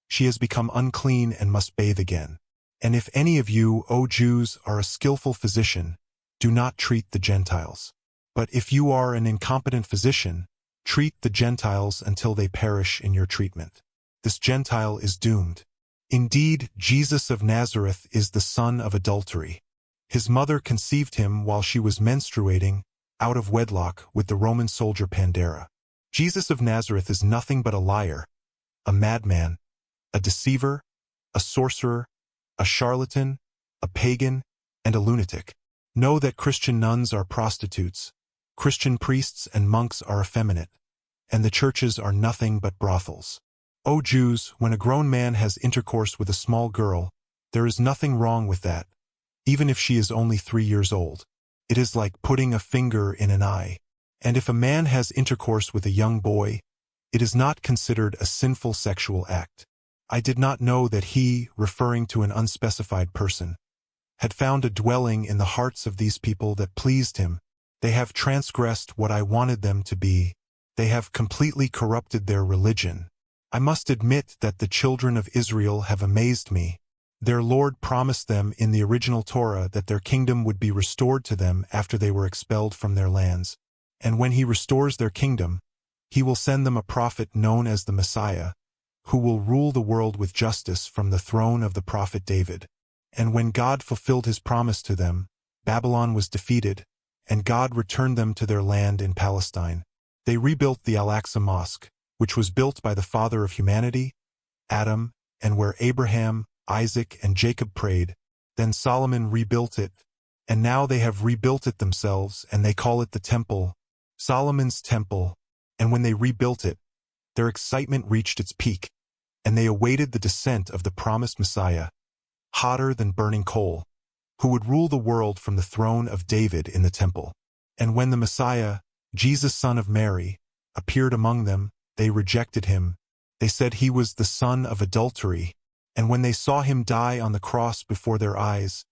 A: she has become unclean and must bathe again. And if any of you, O Jews, are a skillful physician, do not treat the Gentiles. But if you are an incompetent physician, treat the Gentiles until they perish in your treatment. This Gentile is doomed. Indeed, Jesus of Nazareth is the son of adultery. His mother conceived him while she was menstruating, out of wedlock, with the Roman soldier Pandera. Jesus of Nazareth is nothing but a liar, a madman, a deceiver, a sorcerer, a charlatan, a pagan, and a lunatic. Know that Christian nuns are prostitutes, Christian priests and monks are effeminate, and the churches are nothing but brothels. O Jews, when a grown man has intercourse with a small girl, there is nothing wrong with that, even if she is only 3 years old. It is like putting a finger in an eye. And if a man has intercourse with a young boy, it is not considered a sinful sexual act. I did not know that he, referring to an unspecified person, had found a dwelling in the hearts of these people that pleased him. They have transgressed what I wanted them to be. They have completely corrupted their religion. I must admit that the children of Israel have amazed me. Their Lord promised them in the original Torah that their kingdom would be restored to them after they were expelled from their lands. And when he restores their kingdom, he will send them a prophet known as the Messiah, who will rule the world with justice from the throne of the prophet David. And when God fulfilled his promise to them, Babylon was defeated, and God returned them to their land in Palestine. They rebuilt the Al-Aqsa Mosque, which was built by the father of humanity, Adam, and where Abraham, Isaac, and Jacob prayed. Then Solomon rebuilt it, and now they have rebuilt it themselves, and they call it the Temple, Solomon's Temple. And when they rebuilt it, their excitement reached its peak, and they awaited the descent of the promised Messiah, hotter than burning coal, who would rule the world from the throne of David in the temple. And when the Messiah, Jesus son of Mary, appeared among them, they rejected him. They said he was the son of adultery, and when they saw him die on the cross before their eyes,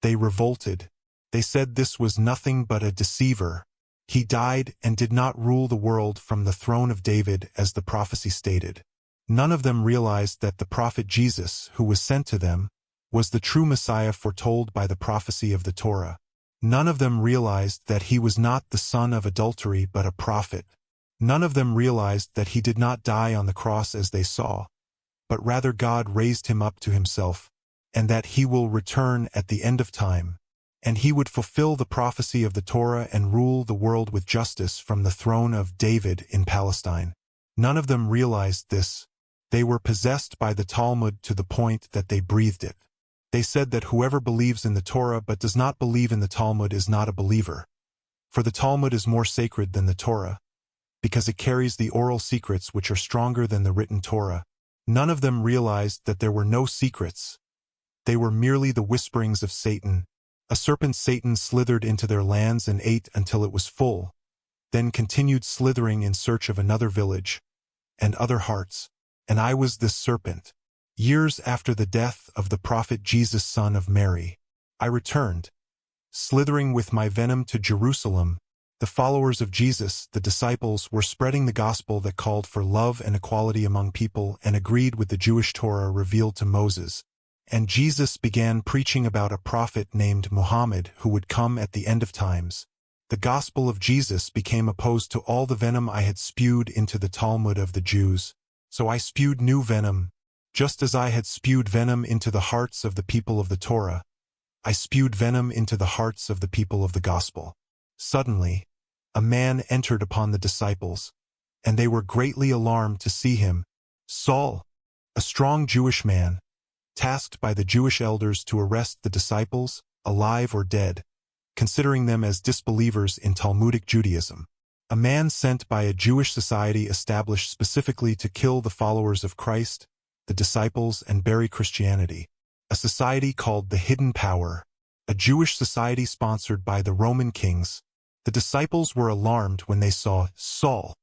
A: they revolted. They said this was nothing but a deceiver. He died and did not rule the world from the throne of David as the prophecy stated. None of them realized that the prophet Jesus, who was sent to them, was the true Messiah foretold by the prophecy of the Torah. None of them realized that he was not the son of adultery but a prophet. None of them realized that he did not die on the cross as they saw, but rather God raised him up to himself, and that he will return at the end of time, and he would fulfill the prophecy of the Torah and rule the world with justice from the throne of David in Palestine. None of them realized this. They were possessed by the Talmud to the point that they breathed it. They said that whoever believes in the Torah but does not believe in the Talmud is not a believer. For the Talmud is more sacred than the Torah, because it carries the oral secrets which are stronger than the written Torah. None of them realized that there were no secrets. They were merely the whisperings of Satan. A serpent Satan slithered into their lands and ate until it was full, then continued slithering in search of another village and other hearts. And I was this serpent. Years after the death of the prophet Jesus son of Mary, I returned, slithering with my venom to Jerusalem. The followers of Jesus, the disciples, were spreading the gospel that called for love and equality among people and agreed with the Jewish Torah revealed to Moses. And Jesus began preaching about a prophet named Muhammad who would come at the end of times. The gospel of Jesus became opposed to all the venom I had spewed into the Talmud of the Jews. So I spewed new venom. Just as I had spewed venom into the hearts of the people of the Torah, I spewed venom into the hearts of the people of the gospel. Suddenly, a man entered upon the disciples, and they were greatly alarmed to see him. Saul, a strong Jewish man, tasked by the Jewish elders to arrest the disciples, alive or dead, considering them as disbelievers in Talmudic Judaism. A man sent by a Jewish society established specifically to kill the followers of Christ, the disciples, and bury Christianity. A society called the Hidden Power, a Jewish society sponsored by the Roman kings. The disciples were alarmed when they saw Saul,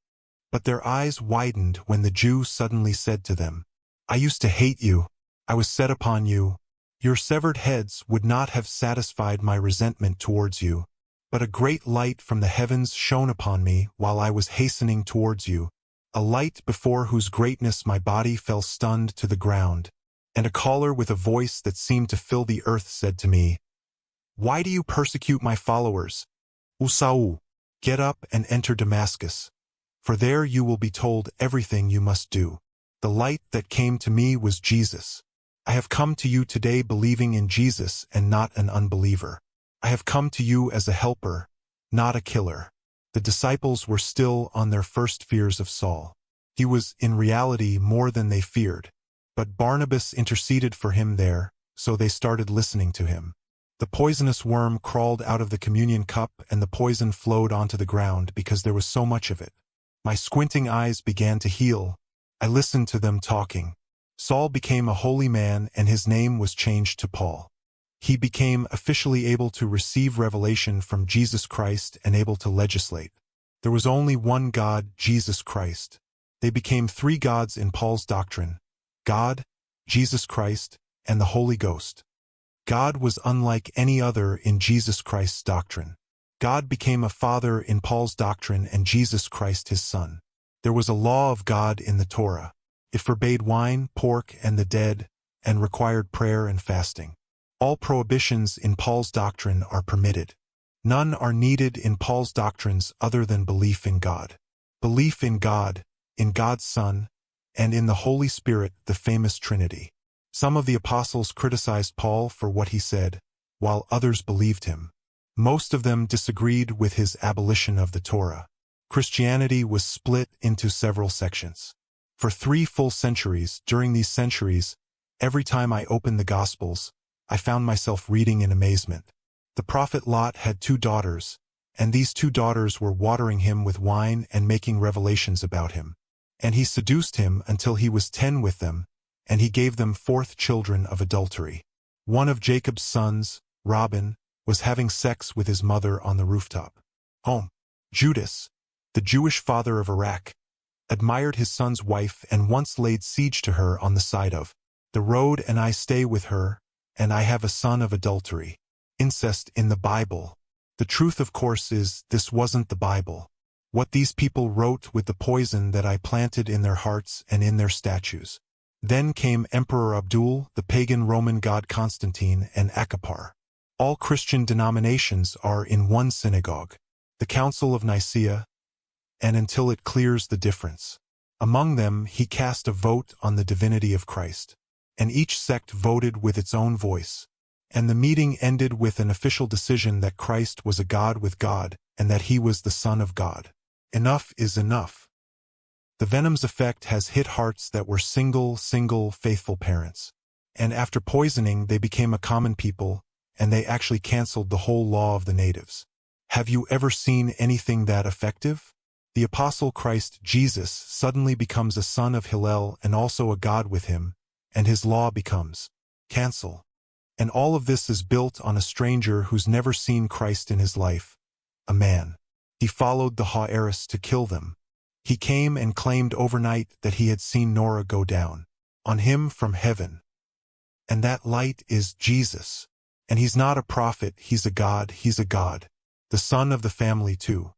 A: but their eyes widened when the Jew suddenly said to them, "I used to hate you. I was set upon you. Your severed heads would not have satisfied my resentment towards you. But a great light from the heavens shone upon me while I was hastening towards you, a light before whose greatness my body fell stunned to the ground. And a caller with a voice that seemed to fill the earth said to me, 'Why do you persecute my followers? Usau, get up and enter Damascus, for there you will be told everything you must do.' The light that came to me was Jesus. I have come to you today believing in Jesus and not an unbeliever. I have come to you as a helper, not a killer. The disciples were still on their first fears of Saul. He was, in reality, more than they feared. But Barnabas interceded for him there, so they started listening to him. The poisonous worm crawled out of the communion cup and the poison flowed onto the ground because there was so much of it. My squinting eyes began to heal. I listened to them talking. Saul became a holy man and his name was changed to Paul. He became officially able to receive revelation from Jesus Christ and able to legislate. There was only one God, Jesus Christ. They became three gods in Paul's doctrine: God, Jesus Christ, and the Holy Ghost. God was unlike any other in Jesus Christ's doctrine. God became a father in Paul's doctrine and Jesus Christ his son. There was a law of God in the Torah. It forbade wine, pork, and the dead, and required prayer and fasting. All prohibitions in Paul's doctrine are permitted. None are needed in Paul's doctrines other than belief in God. Belief in God, in God's Son, and in the Holy Spirit, the famous Trinity. Some of the apostles criticized Paul for what he said, while others believed him. Most of them disagreed with his abolition of the Torah. Christianity was split into several sections. For 3 full centuries, during these centuries, every time I opened the Gospels, I found myself reading in amazement. The prophet Lot had 2 daughters, and these 2 daughters were watering him with wine and making revelations about him. And he seduced him until he was 10 with them, and he gave them 4th children of adultery. One of Jacob's sons, Robin, was having sex with his mother on the rooftop. Judas, the Jewish father of Iraq, admired his son's wife and once laid siege to her on the side of the road, and I stay with her, and I have a son of adultery. Incest in the Bible. The truth, of course, is this wasn't the Bible. What these people wrote with the poison that I planted in their hearts and in their statues. Then came Emperor Abdul, the pagan Roman god Constantine, and Akapar. All Christian denominations are in one synagogue, the Council of Nicaea, and until it clears the difference. Among them he cast a vote on the divinity of Christ, and each sect voted with its own voice, and the meeting ended with an official decision that Christ was a God with God, and that he was the Son of God. Enough is enough. The venom's effect has hit hearts that were single, faithful parents. And after poisoning, they became a common people, and they actually canceled the whole law of the natives. Have you ever seen anything that effective? The Apostle Christ Jesus suddenly becomes a son of Hillel and also a God with him, and his law becomes cancel. And all of this is built on a stranger who's never seen Christ in his life, a man. He followed the Ha'eris to kill them. He came and claimed overnight that he had seen Noah go down on him from heaven. And that light is Jesus. And he's not a prophet, he's a God, the son of the family too.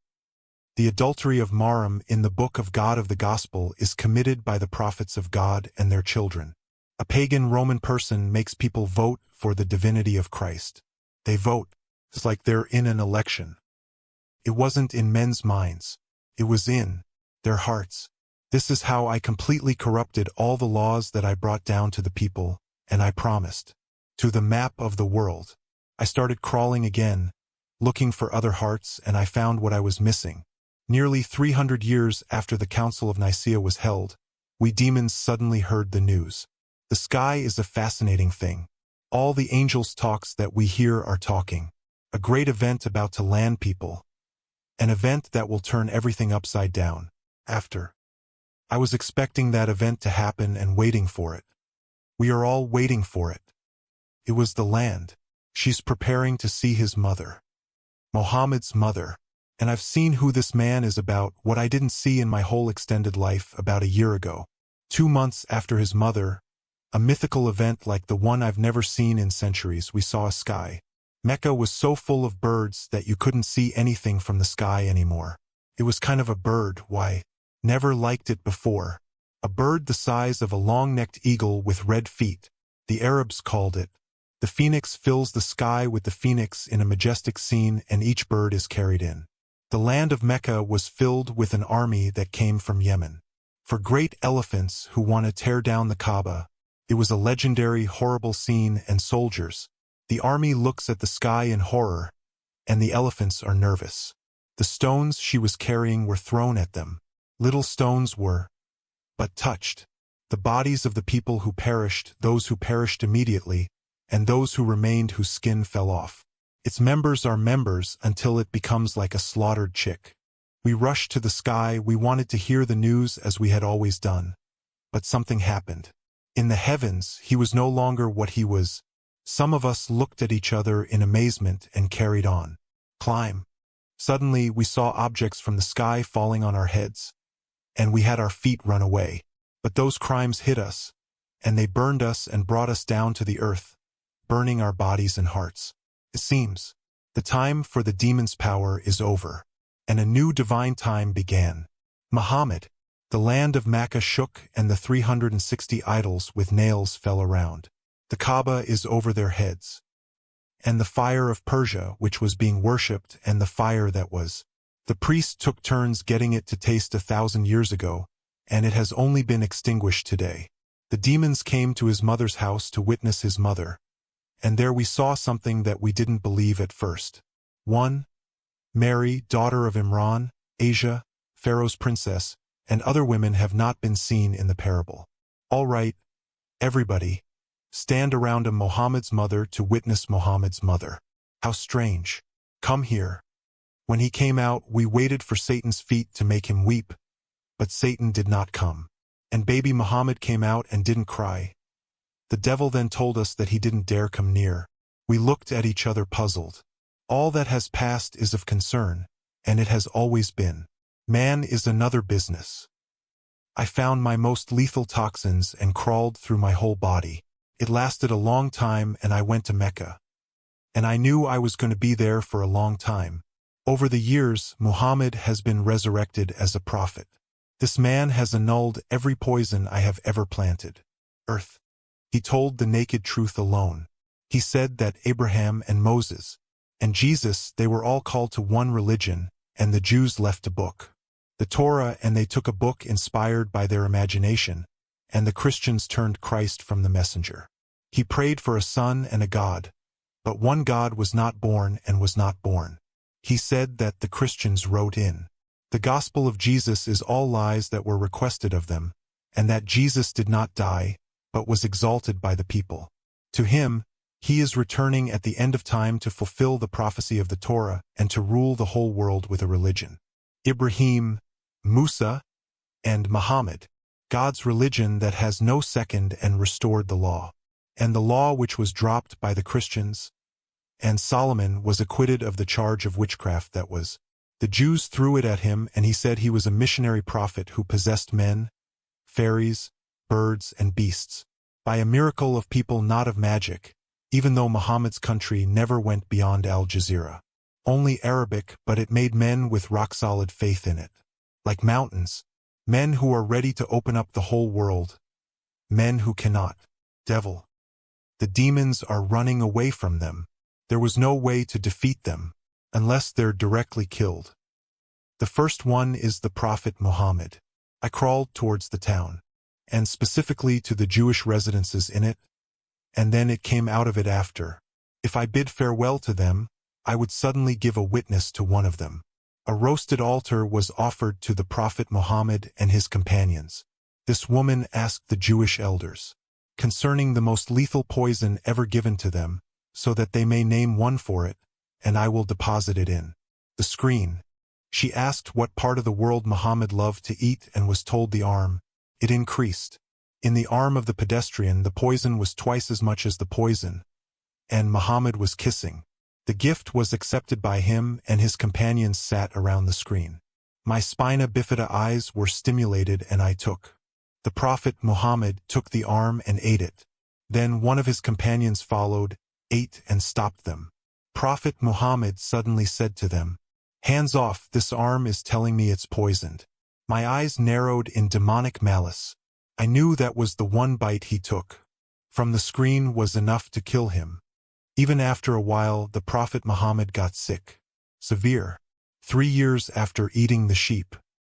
A: The adultery of Maram in the book of God of the Gospel is committed by the prophets of God and their children. A pagan Roman person makes people vote for the divinity of Christ. They vote. It's like they're in an election. It wasn't in men's minds. It was in their hearts. This is how I completely corrupted all the laws that I brought down to the people, and I promised. To the map of the world. I started crawling again, looking for other hearts, and I found what I was missing. Nearly 300 years after the Council of Nicaea was held, we demons suddenly heard the news. The sky is a fascinating thing. All the angels' talks that we hear are talking. A great event about to land people. An event that will turn everything upside down. After. I was expecting that event to happen and waiting for it. We are all waiting for it. It was the land. She's preparing to see his mother. Mohammed's mother. And I've seen who this man is about, what I didn't see in my whole extended life about a year ago. 2 months after his mother, a mythical event like the one I've never seen in centuries, we saw a sky. Mecca was so full of birds that you couldn't see anything from the sky anymore. It was kind of a bird, never liked it before. A bird the size of a long-necked eagle with red feet. The Arabs called it. The phoenix fills the sky with the phoenix in a majestic scene, and each bird is carried in. The land of Mecca was filled with an army that came from Yemen. For great elephants who want to tear down the Kaaba, It was a legendary, horrible scene, and soldiers. The army looks at the sky in horror, and the elephants are nervous. The stones she was carrying were thrown at them. Little stones were, but touched the bodies of the people who perished, those who perished immediately, and those who remained whose skin fell off. Its members are members until it becomes like a slaughtered chick. We rushed to the sky. We wanted to hear the news as we had always done. But something happened. In the heavens, he was no longer what he was. Some of us looked at each other in amazement and carried on. Climb. Suddenly, we saw objects from the sky falling on our heads, and we had our feet run away. But those crimes hit us, and they burned us and brought us down to the earth, burning our bodies and hearts. It seems the time for the demon's power is over, and a new divine time began. Muhammad, the land of Mecca shook, and the 360 idols with nails fell around. The Kaaba is over their heads. And the fire of Persia, which was being worshipped, and the fire that was. The priests took turns getting it to taste 1,000 years ago, and it has only been extinguished today. The demons came to his mother's house to witness his mother, and there we saw something that we didn't believe at first. 1. Mary, daughter of Imran, Asia, Pharaoh's princess, and other women have not been seen in the parable. All right, everybody, stand around Muhammad's mother to witness Muhammad's mother. How strange. Come here. When he came out, we waited for Satan's feet to make him weep, but Satan did not come. And baby Muhammad came out and didn't cry. The devil then told us that he didn't dare come near. We looked at each other puzzled. All that has passed is of concern, and it has always been. Man is another business. I found my most lethal toxins and crawled through my whole body. It lasted a long time, and I went to Mecca. And I knew I was going to be there for a long time. Over the years, Muhammad has been resurrected as a prophet. This man has annulled every poison I have ever planted. Earth. He told the naked truth alone. He said that Abraham and Moses and Jesus, they were all called to one religion, and the Jews left a book, the Torah, and they took a book inspired by their imagination, and the Christians turned Christ from the messenger. He prayed for a son and a God, but one God was not born and was not born. He said that the Christians wrote in. The gospel of Jesus is all lies that were requested of them, and that Jesus did not die, but was exalted by the people. To him, he is returning at the end of time to fulfill the prophecy of the Torah and to rule the whole world with a religion. Ibrahim, Musa, and Muhammad, God's religion that has no second, and restored the law. And the law which was dropped by the Christians. And Solomon was acquitted of the charge of witchcraft that was. The Jews threw it at him, and he said he was a missionary prophet who possessed men, fairies, birds, and beasts, by a miracle of people, not of magic, even though Muhammad's country never went beyond Al Jazeera. Only Arabic, but it made men with rock-solid faith in it. Like mountains, men who are ready to open up the whole world. Men who cannot. Devil. The demons are running away from them. There was no way to defeat them, unless they're directly killed. The first one is the Prophet Muhammad. I crawled towards the town, and specifically to the Jewish residences in it, and then it came out of it after. If I bid farewell to them, I would suddenly give a witness to one of them. A roasted altar was offered to the Prophet Muhammad and his companions. This woman asked the Jewish elders concerning the most lethal poison ever given to them, so that they may name one for it, and I will deposit it in the screen. She asked what part of the world Muhammad loved to eat and was told the arm. It increased. In the arm of the pedestrian, the poison was twice as much as the poison, and Muhammad was kissing. The gift was accepted by him, and his companions sat around the screen. My spina bifida eyes were stimulated, and I took. The Prophet Muhammad took the arm and ate it. Then one of his companions followed, ate, and stopped them. Prophet Muhammad suddenly said to them, "Hands off, this arm is telling me it's poisoned." My eyes narrowed in demonic malice. I knew that was the one bite he took from the screen was enough to kill him. Even after a while, the Prophet Muhammad got sick. Severe. 3 years after eating the sheep.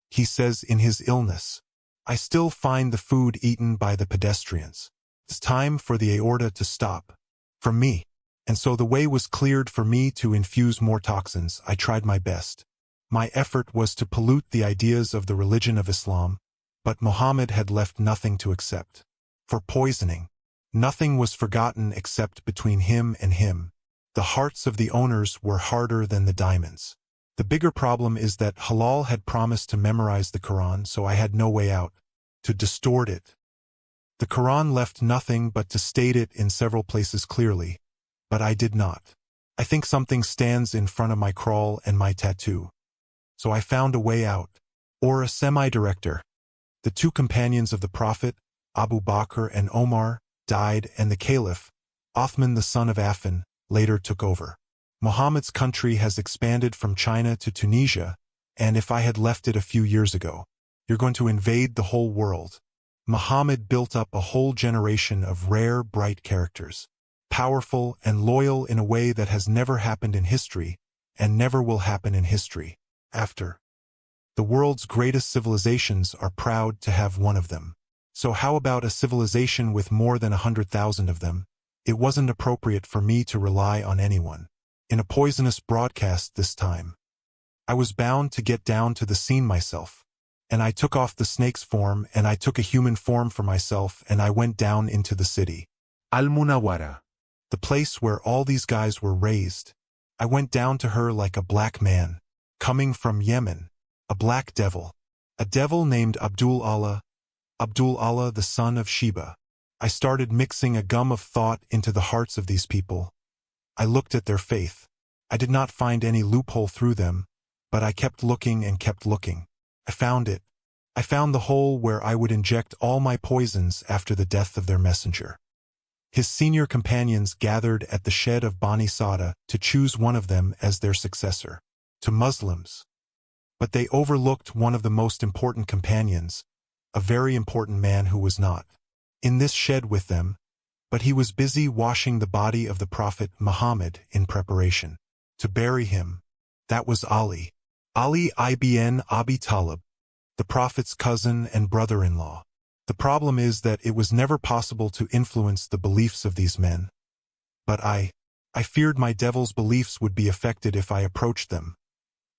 A: He says in his illness, "I still find the food eaten by the pedestrians It's time for the aorta to stop. From me. And so the way was cleared for me to infuse more toxins. I tried my best. My effort was to pollute the ideas of the religion of Islam, but Muhammad had left nothing to accept. For poisoning, nothing was forgotten except between him and him. The hearts of the owners were harder than the diamonds. The bigger problem is that Halal had promised to memorize the Quran, so I had no way out. To distort it. The Quran left nothing but to state it in several places clearly, but I did not. I think something stands in front of my crawl and my tattoo. So I found a way out, or a semi-director. The two companions of the Prophet, Abu Bakr and Omar, died, and the Caliph, Othman the son of Affan, later took over. Muhammad's country has expanded from China to Tunisia, and if I had left it a few years ago, you're going to invade the whole world. Muhammad built up a whole generation of rare, bright characters, powerful and loyal in a way that has never happened in history, and never will happen in history. After. The world's greatest civilizations are proud to have one of them. So how about a civilization with more than 100,000 of them? It wasn't appropriate for me to rely on anyone. In a poisonous broadcast this time. I was bound to get down to the scene myself. And I took off the snake's form, and I took a human form for myself, and I went down into the city.
B: Al-Munawwara.
A: The place where all these guys were raised. I went down to her like a black man, coming from Yemen, a black devil. A devil named Abdul Allah the son of Sheba. I started mixing a gum of thought into the hearts of these people. I looked at their faith. I did not find any loophole through them, but I kept looking and kept looking. I found it. I found the hole where I would inject all my poisons after the death of their messenger. His senior companions gathered at the shed of Bani Sada to choose one of them as their successor. To Muslims. But they overlooked one of the most important companions, a very important man who was not in this shed with them, but he was busy washing the body of the Prophet Muhammad in preparation to bury him. That was Ali. Ali ibn Abi Talib, the Prophet's cousin and brother-in-law. The problem is that it was never possible to influence the beliefs of these men. But I feared my devil's beliefs would be affected if I approached them.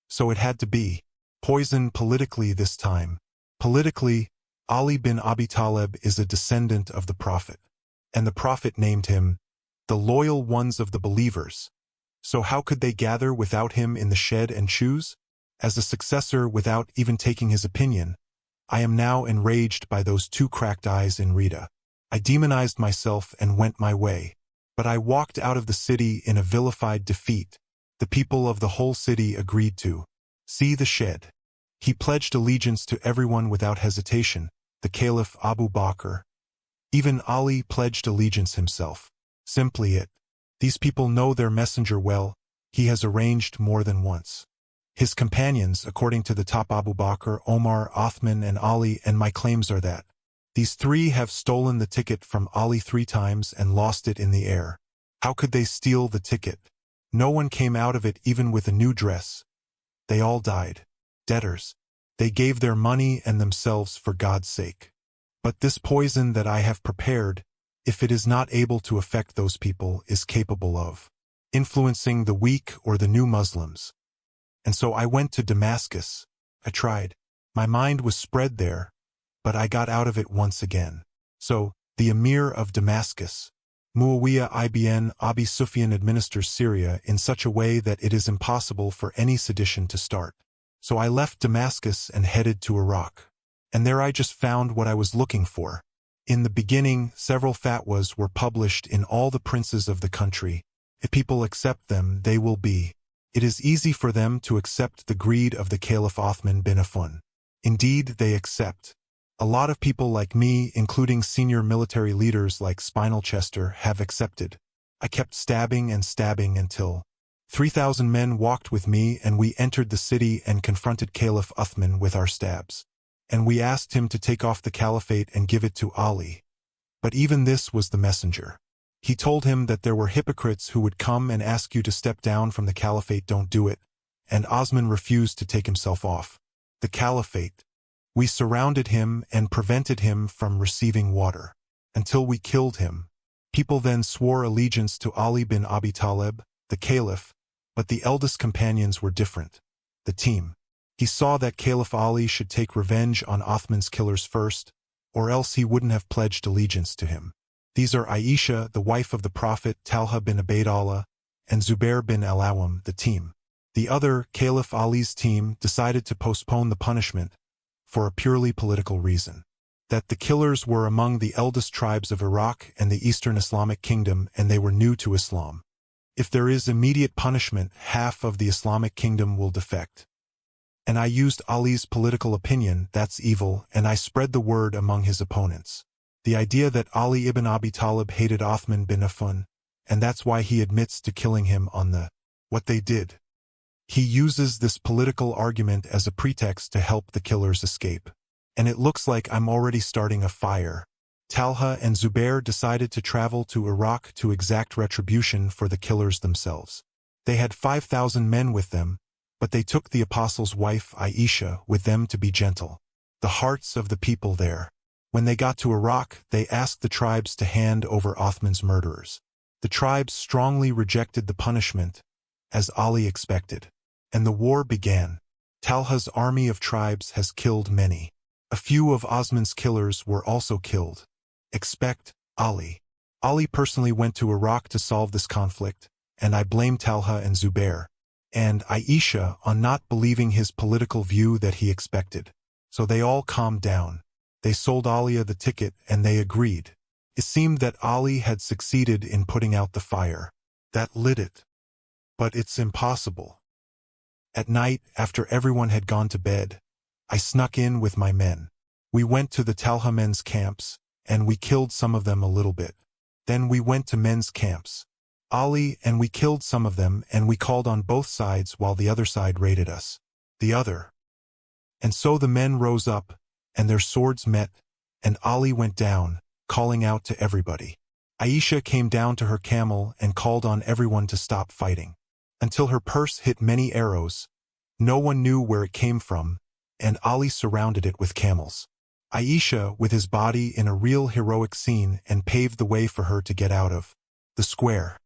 A: So it had to be poison politically this time. Politically, Ali bin Abi Talib is a descendant of the Prophet, and the Prophet named him the loyal ones of the believers. So how could they gather without him in the shed and choose? As a successor without even taking his opinion, I am now enraged by those two cracked eyes in Rita. I demonized myself and went my way, but I walked out of the city in a vilified defeat. The people of the whole city agreed to see the shed. He pledged allegiance to everyone without hesitation, the Caliph Abu Bakr. Even Ali pledged allegiance himself. Simply it. These people know their messenger well. He has arranged more than once. His companions, according to the top Abu Bakr, Omar, Othman, and Ali, and my claims are that these three have stolen the ticket from Ali 3 times and lost it in the air. How could they steal the ticket? No one came out of it even with a new dress. They all died. Debtors. They gave their money and themselves for God's sake. But this poison that I have prepared, if it is not able to affect those people, is capable of influencing the weak or the new Muslims. And so I went to Damascus. I tried. My mind was spread there, but I got out of it once again. So, the Emir of Damascus, Muawiyah ibn Abi Sufyan, administers Syria in such a way that it is impossible for any sedition to start. So I left Damascus and headed to Iraq. And there I just found what I was looking for. In the beginning, several fatwas were published in all the princes of the country. If people accept them, they will be. It is easy for them to accept the greed of the Caliph Othman bin Affan. Indeed, they accept. A lot of people like me, including senior military leaders like Spinal Chester, have accepted. I kept stabbing and stabbing until 3,000 men walked with me, and we entered the city and confronted Caliph Uthman with our stabs. And we asked him to take off the caliphate and give it to Ali. But even this was the messenger. He told him that there were hypocrites who would come and ask you to step down from the caliphate. Don't do it. And Osman refused to take himself off the caliphate. We surrounded him and prevented him from receiving water. until we killed him. People then swore allegiance to Ali bin Abi Talib, the Caliph, but the eldest companions were different. The team. He saw that Caliph Ali should take revenge on Othman's killers first, or else he wouldn't have pledged allegiance to him. These are Aisha, the wife of the Prophet, Talha bin Ubaydallah, and Zubair bin al-Awwam, the team. The other, Caliph Ali's team, decided to postpone the punishment for a purely political reason. That the killers were among the eldest tribes of Iraq and the Eastern Islamic Kingdom, and they were new to Islam. If there is immediate punishment, half of the Islamic kingdom will defect. And I used Ali's political opinion, that's evil, and I spread the word among his opponents. The idea that Ali ibn Abi Talib hated Uthman bin Affan, and that's why he admits to killing him on what they did. He uses this political argument as a pretext to help the killers escape. And it looks like I'm already starting a fire. Talha and Zubair decided to travel to Iraq to exact retribution for the killers themselves. They had 5,000 men with them, but they took the apostle's wife Aisha with them to be gentle. The hearts of the people there. When they got to Iraq, they asked the tribes to hand over Othman's murderers. The tribes strongly rejected the punishment, as Ali expected. And the war began. Talha's army of tribes has killed many. A few of Osman's killers were also killed. Expect Ali. Ali personally went to Iraq to solve this conflict, and I blame Talha and Zubair and Aisha on not believing his political view that he expected. So they all calmed down. They sold Alia the ticket and they agreed. It seemed that Ali had succeeded in putting out the fire. That lit it. But it's impossible. At night, after everyone had gone to bed, I snuck in with my men. We went to the Talha men's camps, and we killed some of them a little bit. Then we went to men's camps. Ali and we killed some of them, and we called on both sides while the other side raided us. And so the men rose up, and their swords met, and Ali went down, calling out to everybody. Aisha came down to her camel and called on everyone to stop fighting. Until her purse hit many arrows. No one knew where it came from, and Ali surrounded it with camels. Aisha with his body in a real heroic scene and paved the way for her to get out of the square.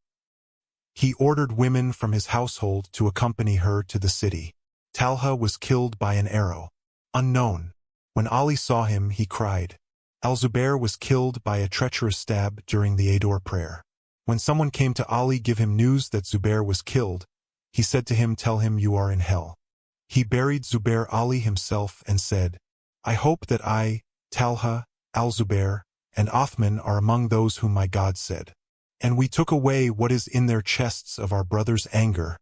A: He ordered women from his household to accompany her to the city. Talha was killed by an arrow. Unknown. When Ali saw him, he cried. Al-Zubair was killed by a treacherous stab during the Ador prayer. When someone came to Ali give him news that Zubair was killed, he said to him, "Tell him you are in hell." He buried Zubair Ali himself and said, "I hope that I, Talha, Al-Zubair, and Othman are among those whom my God said. And we took away what is in their chests of our brother's anger,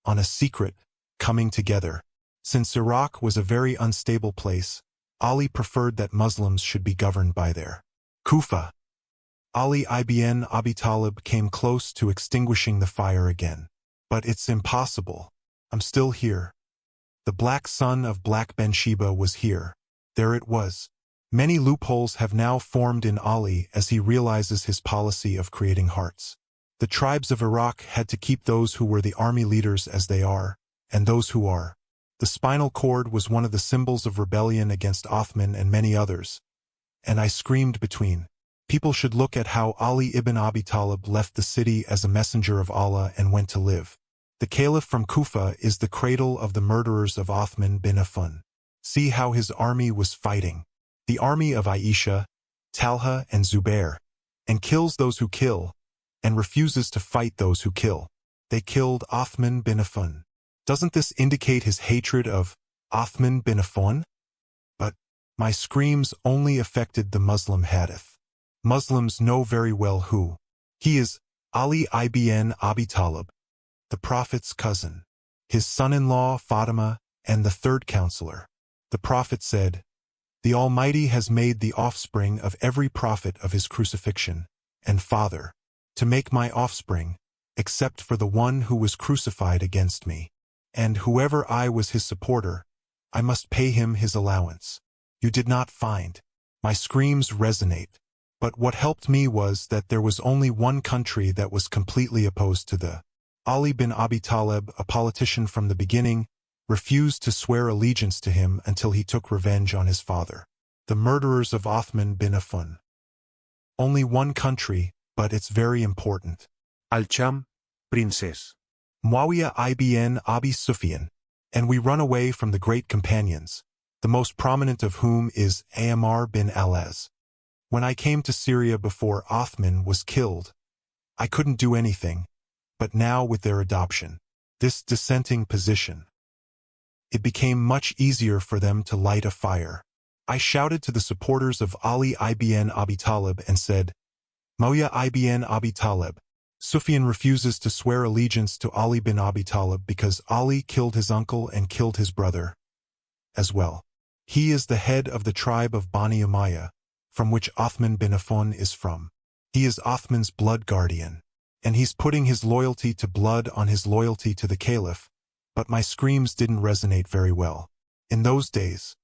A: on a secret, coming together." Since Iraq was a very unstable place, Ali preferred that Muslims should be governed by their Kufa. Ali ibn Abi Talib came close to extinguishing the fire again. But it's impossible. I'm still here. The black son of Black Ben Sheba was here. There it was. Many loopholes have now formed in Ali as he realizes his policy of creating hearts. The tribes of Iraq had to keep those who were the army leaders as they are, and those who are. The spinal cord was one of the symbols of rebellion against Othman and many others. And I screamed between. People should look at how Ali ibn Abi Talib left the city as a messenger of Allah and went to live. The Caliph from Kufa is the cradle of the murderers of Uthman bin Affan. See how his army was fighting. The army of Aisha, Talha, and Zubair, and kills those who kill, and refuses to fight those who kill. They killed Uthman bin Affan. Doesn't this indicate his hatred of Uthman bin Affan? But my screams only affected the Muslim hadith. Muslims know very well who. He is Ali ibn Abi Talib, the Prophet's cousin, his son-in-law Fatima, and the third counselor. The Prophet said, "The Almighty has made the offspring of every prophet of his crucifixion, and father, to make my offspring, except for the one who was crucified against me. And whoever I was his supporter, I must pay him his allowance." You did not find. My screams resonate. But what helped me was that there was only one country that was completely opposed to the Ali bin Abi Talib, a politician from the beginning, refused to swear allegiance to him until he took revenge on his father. The murderers of Uthman bin Affan. Only one country, but it's very important.
B: Al-Cham, princess.
A: Muawiyah ibn Abi Sufyan. And we run away from the great companions, the most prominent of whom is Ammar bin al-As. When I came to Syria before Othman was killed, I couldn't do anything, but now with their adoption, this dissenting position, it became much easier for them to light a fire. I shouted to the supporters of Ali ibn Abi Talib and said, Muawiyah ibn Abi Talib, Sufyan refuses to swear allegiance to Ali bin Abi Talib because Ali killed his uncle and killed his brother as well. He is the head of the tribe of Bani Umayyah, from which Uthman bin Affan is from. He is Uthman's blood guardian, and he's putting his loyalty to blood on his loyalty to the caliph, but my screams didn't resonate very well. In those days,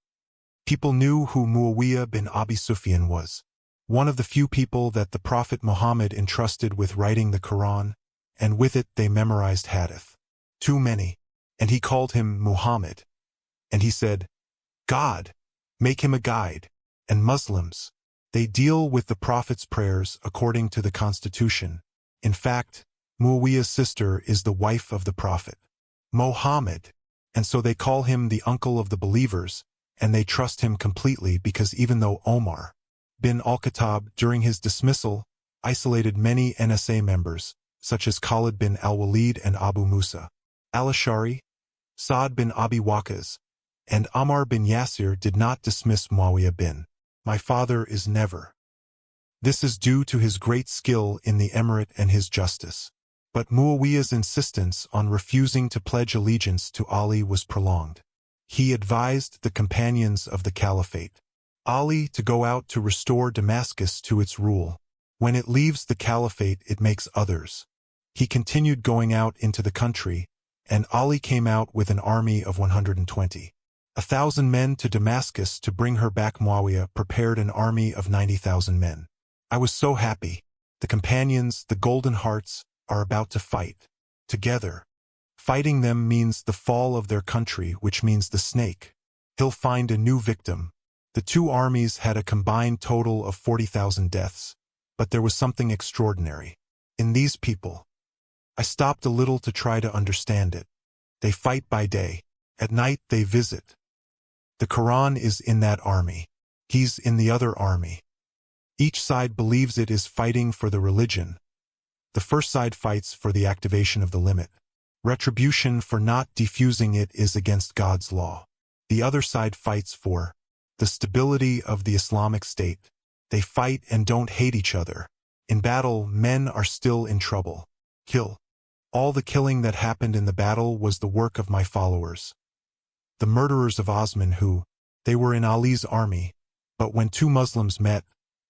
A: people knew who Muawiyah bin Abi Sufyan was, one of the few people that the Prophet Muhammad entrusted with writing the Quran, and with it they memorized hadith. Too many, and he called him Muhammad. And he said, God, make him a guide, and Muslims, they deal with the Prophet's prayers according to the Constitution. In fact, Muawiyah's sister is the wife of the Prophet Muhammad, and so they call him the uncle of the believers, and they trust him completely because even though Omar bin al-Khattab, during his dismissal, isolated many NSA members, such as Khaled bin al-Walid and Abu Musa al-Ashari, Saad bin Abi Waqqas, and Ammar bin Yasir did not dismiss Muawiyah bin. My father is never. This is due to his great skill in the emirate and his justice. But Muawiyah's insistence on refusing to pledge allegiance to Ali was prolonged. He advised the companions of the caliphate, Ali, to go out to restore Damascus to its rule. When it leaves the caliphate, it makes others. He continued going out into the country, and Ali came out with an army of 120. 1,000 men to Damascus to bring her back. Muawiyah prepared an army of 90,000 men. I was so happy. The companions, the Golden Hearts, are about to fight. Together. Fighting them means the fall of their country, which means the snake. He'll find a new victim. The two armies had a combined total of 40,000 deaths. But there was something extraordinary in these people. I stopped a little to try to understand it. They fight by day. At night they visit. The Quran is in that army. He's in the other army. Each side believes it is fighting for the religion. The first side fights for the activation of the limit. Retribution for not defusing it is against God's law. The other side fights for the stability of the Islamic State. They fight and don't hate each other. In battle, men are still in trouble. Kill. All the killing that happened in the battle was the work of my followers. The murderers of Osman who, they were in Ali's army, but when two Muslims met,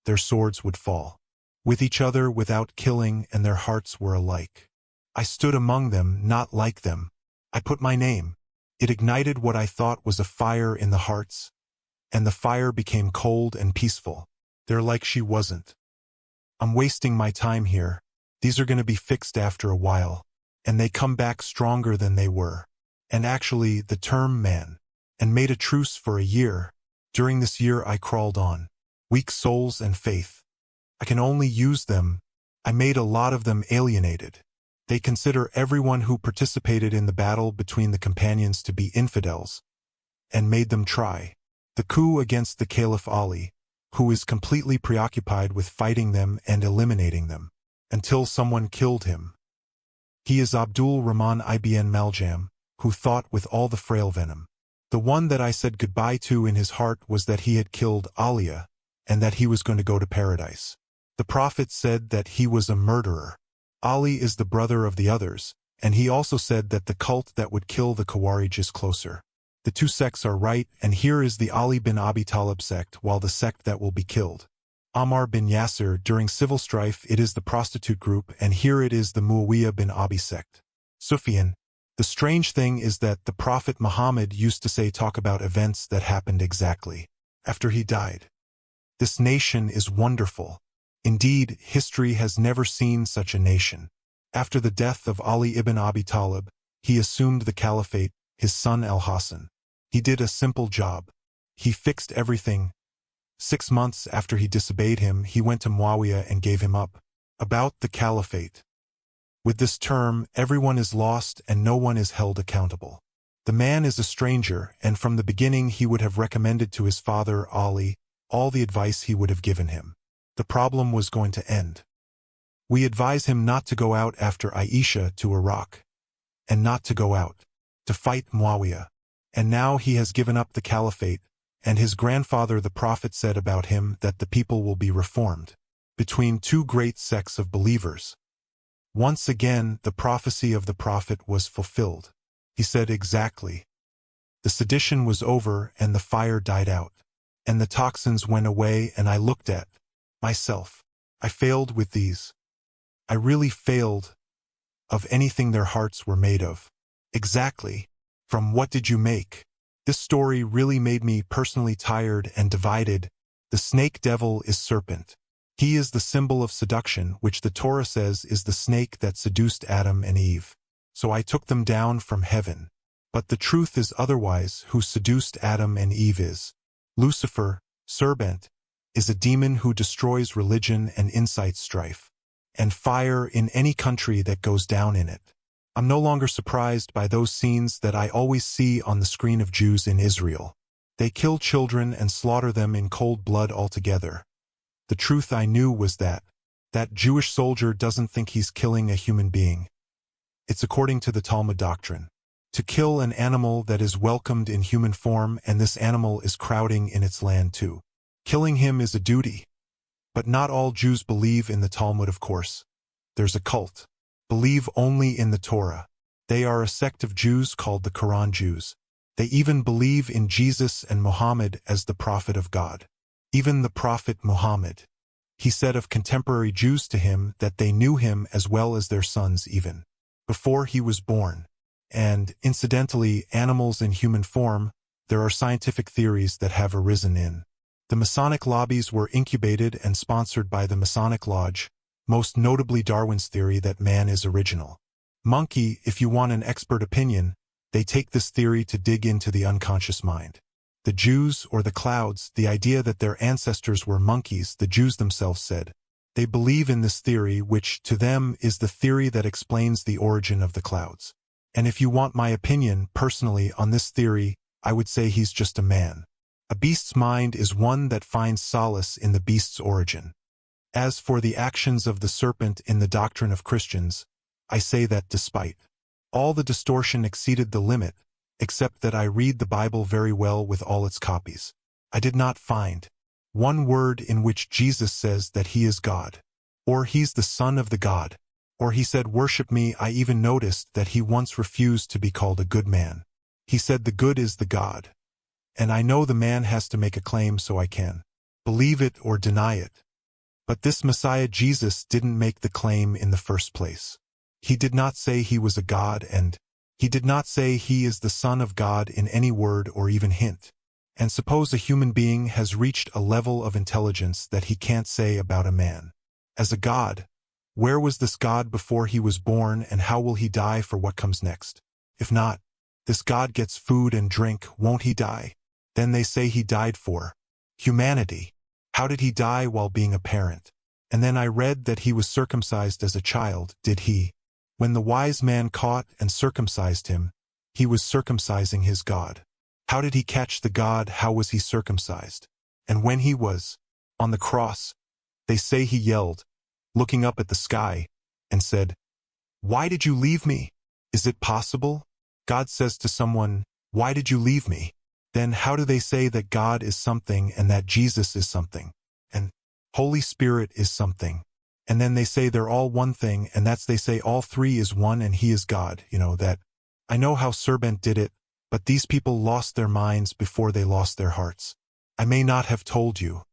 A: their swords would fall. With each other without killing, and their hearts were alike. I stood among them, not like them. I put my name. It ignited what I thought was a fire in the hearts, and the fire became cold and peaceful. They're like she wasn't. I'm wasting my time here. These are going to be fixed after a while, and they come back stronger than they were. And actually, the term man, and made a truce for a year. During this year I crawled on. Weak souls and faith. I can only use them. I made a lot of them alienated. They consider everyone who participated in the battle between the companions to be infidels, and made them try the coup against the Caliph Ali, who is completely preoccupied with fighting them and eliminating them, until someone killed him. He is Abdul Rahman ibn Maljam, who thought with all the frail venom. The one that I said goodbye to in his heart was that he had killed Aliyah, and that he was going to go to paradise. The Prophet said that he was a murderer. Ali is the brother of the others, and he also said that the cult that would kill the Khawarij is closer. The two sects are right, and here is the Ali bin Abi Talib sect, while the sect that will be killed. Ammar bin Yasir, during civil strife, it is the prostitute group, and here it is the Muawiyah bin Abi sect. Sufyan. The strange thing is that the Prophet Muhammad used to talk about events that happened exactly after he died. This nation is wonderful. Indeed, history has never seen such a nation. After the death of Ali ibn Abi Talib, he assumed the caliphate, his son al-Hassan. He did a simple job. He fixed everything. 6 months after he disobeyed him, he went to Muawiyah and gave him up. About the caliphate. With this term, everyone is lost and no one is held accountable. The man is a stranger, and from the beginning he would have recommended to his father, Ali, all the advice he would have given him. The problem was going to end. We advise him not to go out after Aisha to Iraq, and not to go out to fight Muawiyah. And now he has given up the caliphate, and his grandfather the Prophet said about him that the people will be reformed between two great sects of believers. Once again, the prophecy of the Prophet was fulfilled. He said exactly. The sedition was over and the fire died out, and the toxins went away, and I looked at myself. I failed with these. I really failed of anything their hearts were made of. Exactly. From what did you make? This story really made me personally tired and divided. The snake devil is Serpent. He is the symbol of seduction, which the Torah says is the snake that seduced Adam and Eve. So I took them down from heaven. But the truth is otherwise. Who seduced Adam and Eve is Lucifer. Serpent is a demon who destroys religion and incites strife and fire in any country that goes down in it. I'm no longer surprised by those scenes that I always see on the screen of Jews in Israel. They kill children and slaughter them in cold blood altogether. The truth I knew was that Jewish soldier doesn't think he's killing a human being. It's according to the Talmud doctrine. To kill an animal that is welcomed in human form, and this animal is crowding in its land too. Killing him is a duty. But not all Jews believe in the Talmud, of course. There's a cult. Believe only in the Torah. They are a sect of Jews called the Quran Jews. They even believe in Jesus and Muhammad as the prophet of God. Even the prophet Muhammad. He said of contemporary Jews to him that they knew him as well as their sons even before he was born. And, incidentally, animals in human form, there are scientific theories that have arisen in. The Masonic lobbies were incubated and sponsored by the Masonic Lodge, most notably Darwin's theory that man is original. Monkey, if you want an expert opinion, they take this theory to dig into the unconscious mind. The Jews, or the clouds, the idea that their ancestors were monkeys, the Jews themselves said. They believe in this theory, which, to them, is the theory that explains the origin of the clouds. And if you want my opinion, personally, on this theory, I would say he's just a man. A beast's mind is one that finds solace in the beast's origin. As for the actions of the serpent in the doctrine of Christians, I say that despite all the distortion exceeded the limit, except that I read the Bible very well with all its copies. I did not find one word in which Jesus says that he is God, or he's the son of the God, or he said worship me. I even noticed that he once refused to be called a good man. He said the good is the God. And I know the man has to make a claim so I can believe it or deny it. But this Messiah Jesus didn't make the claim in the first place. He did not say he was a God, and he did not say he is the Son of God in any word or even hint. And suppose a human being has reached a level of intelligence that he can't say about a man as a God. Where was this God before he was born, and how will he die for what comes next? If not, this God gets food and drink, won't he die? Then they say he died for humanity. How did he die while being a parent? And then I read that he was circumcised as a child, did he? When the wise man caught and circumcised him, he was circumcising his God. How did he catch the God? How was he circumcised? And when he was on the cross, they say he yelled, looking up at the sky, and said, "Why did you leave me? Is it possible?" God says to someone, "Why did you leave me?" Then how do they say that God is something and that Jesus is something, and Holy Spirit is something? And then they say they're all one thing, and that's they say all three is one and he is God. That. I know how Serpent did it, but these people lost their minds before they lost their hearts. I may not have told you,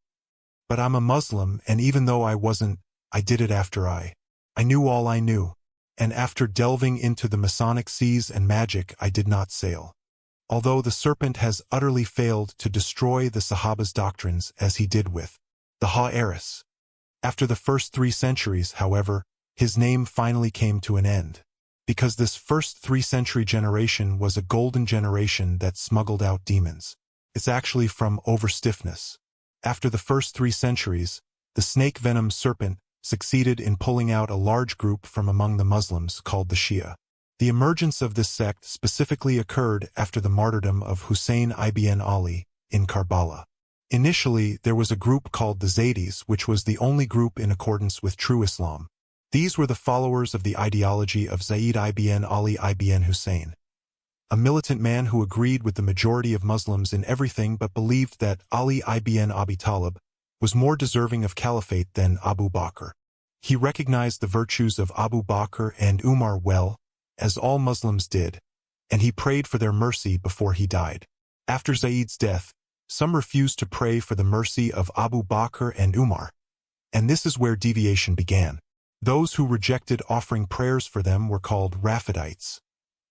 A: but I'm a Muslim, and even though I wasn't, I did it after I knew all I knew. And after delving into the Masonic seas and magic, I did not sail. Although the serpent has utterly failed to destroy the Sahaba's doctrines as he did with the Ha'eris. After the first 3 centuries, however, his name finally came to an end. Because this first 3-century generation was a golden generation that smuggled out demons. It's actually from overstiffness. After the first 3 centuries, the snake-venom Serpent succeeded in pulling out a large group from among the Muslims called the Shia. The emergence of this sect specifically occurred after the martyrdom of Hussein ibn Ali in Karbala. Initially, there was a group called the Zaydis, which was the only group in accordance with true Islam. These were the followers of the ideology of Zayd ibn Ali ibn Hussein, a militant man who agreed with the majority of Muslims in everything but believed that Ali ibn Abi Talib was more deserving of caliphate than Abu Bakr. He recognized the virtues of Abu Bakr and Umar well, as all Muslims did, and he prayed for their mercy before he died. After Zayd's death, some refused to pray for the mercy of Abu Bakr and Umar, and this is where deviation began. Those who rejected offering prayers for them were called Rafidites,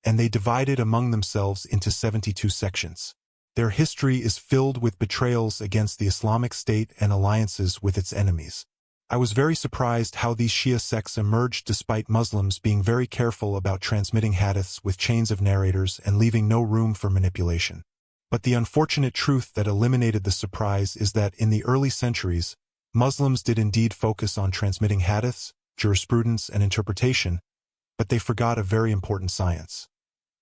A: and they divided among themselves into 72 sections. Their history is filled with betrayals against the Islamic State and alliances with its enemies. I was very surprised how these Shia sects emerged despite Muslims being very careful about transmitting hadiths with chains of narrators and leaving no room for manipulation. But the unfortunate truth that eliminated the surprise is that in the early centuries, Muslims did indeed focus on transmitting hadiths, jurisprudence, and interpretation, but they forgot a very important science.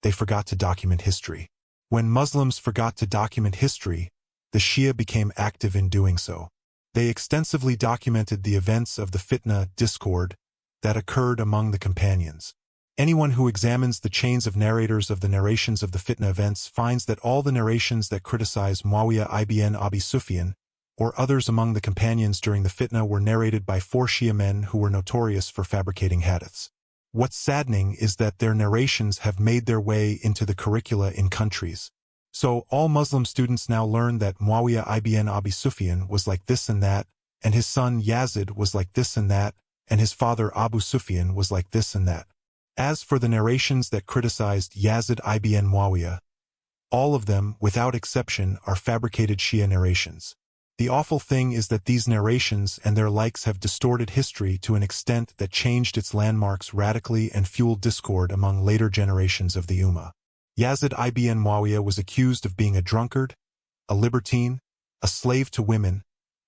A: They forgot to document history. When Muslims forgot to document history, the Shia became active in doing so. They extensively documented the events of the fitna, discord, that occurred among the companions. Anyone who examines the chains of narrators of the narrations of the fitna events finds that all the narrations that criticize Muawiyah ibn Abi Sufyan or others among the companions during the fitna were narrated by 4 Shia men who were notorious for fabricating hadiths. What's saddening is that their narrations have made their way into the curricula in countries. So all Muslim students now learn that Muawiyah ibn Abi Sufyan was like this and that, and his son Yazid was like this and that, and his father Abu Sufyan was like this and that. As for the narrations that criticized Yazid ibn Muawiyah, all of them, without exception, are fabricated Shia narrations. The awful thing is that these narrations and their likes have distorted history to an extent that changed its landmarks radically and fueled discord among later generations of the Ummah. Yazid ibn Muawiyah was accused of being a drunkard, a libertine, a slave to women,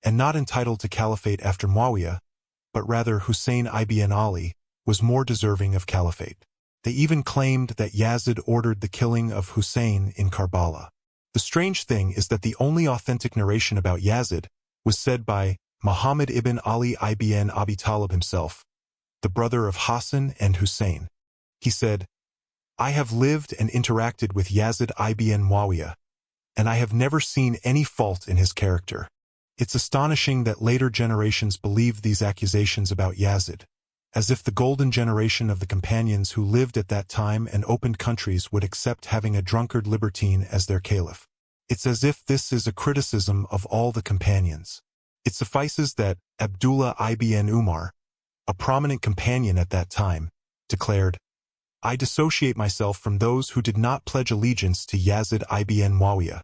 A: and not entitled to caliphate after Muawiyah, but rather Hussein ibn Ali was more deserving of caliphate. They even claimed that Yazid ordered the killing of Hussein in Karbala. The strange thing is that the only authentic narration about Yazid was said by Muhammad ibn Ali ibn Abi Talib himself, the brother of Hassan and Hussein. He said, "I have lived and interacted with Yazid ibn Muawiyah, and I have never seen any fault in his character." It's astonishing that later generations believed these accusations about Yazid, as if the golden generation of the companions who lived at that time and opened countries would accept having a drunkard libertine as their caliph. It's as if this is a criticism of all the companions. It suffices that Abdullah ibn Umar, a prominent companion at that time, declared, "I dissociate myself from those who did not pledge allegiance to Yazid ibn Muawiyah."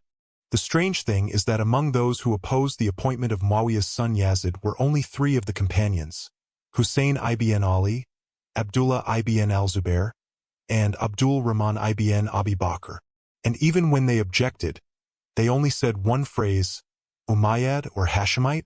A: The strange thing is that among those who opposed the appointment of Muawiyah's son Yazid were only 3 of the companions: Hussein ibn Ali, Abdullah ibn al-Zubair, and Abdul Rahman ibn Abi Bakr. And even when they objected, they only said one phrase, Umayyad or Hashemite.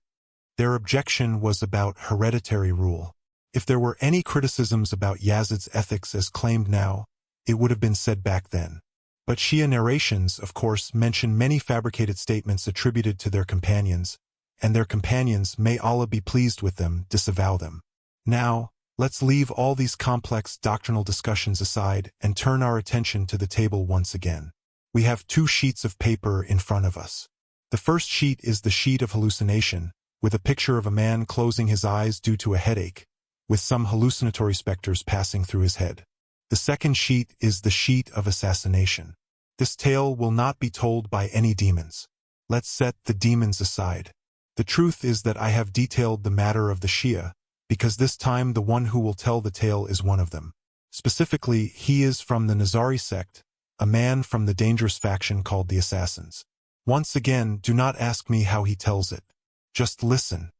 A: Their objection was about hereditary rule. If there were any criticisms about Yazid's ethics as claimed now, it would have been said back then. But Shia narrations, of course, mention many fabricated statements attributed to their companions, and their companions, may Allah be pleased with them, disavow them. Now, let's leave all these complex doctrinal discussions aside and turn our attention to the table once again. We have 2 sheets of paper in front of us. The first sheet is the sheet of hallucination, with a picture of a man closing his eyes due to a headache, with some hallucinatory specters passing through his head. The second sheet is the sheet of assassination. This tale will not be told by any demons. Let's set the demons aside. The truth is that I have detailed the matter of the Shia, because this time the one who will tell the tale is one of them. Specifically, he is from the Nizari sect, a man from the dangerous faction called the Assassins. Once again, do not ask me how he tells it. Just listen.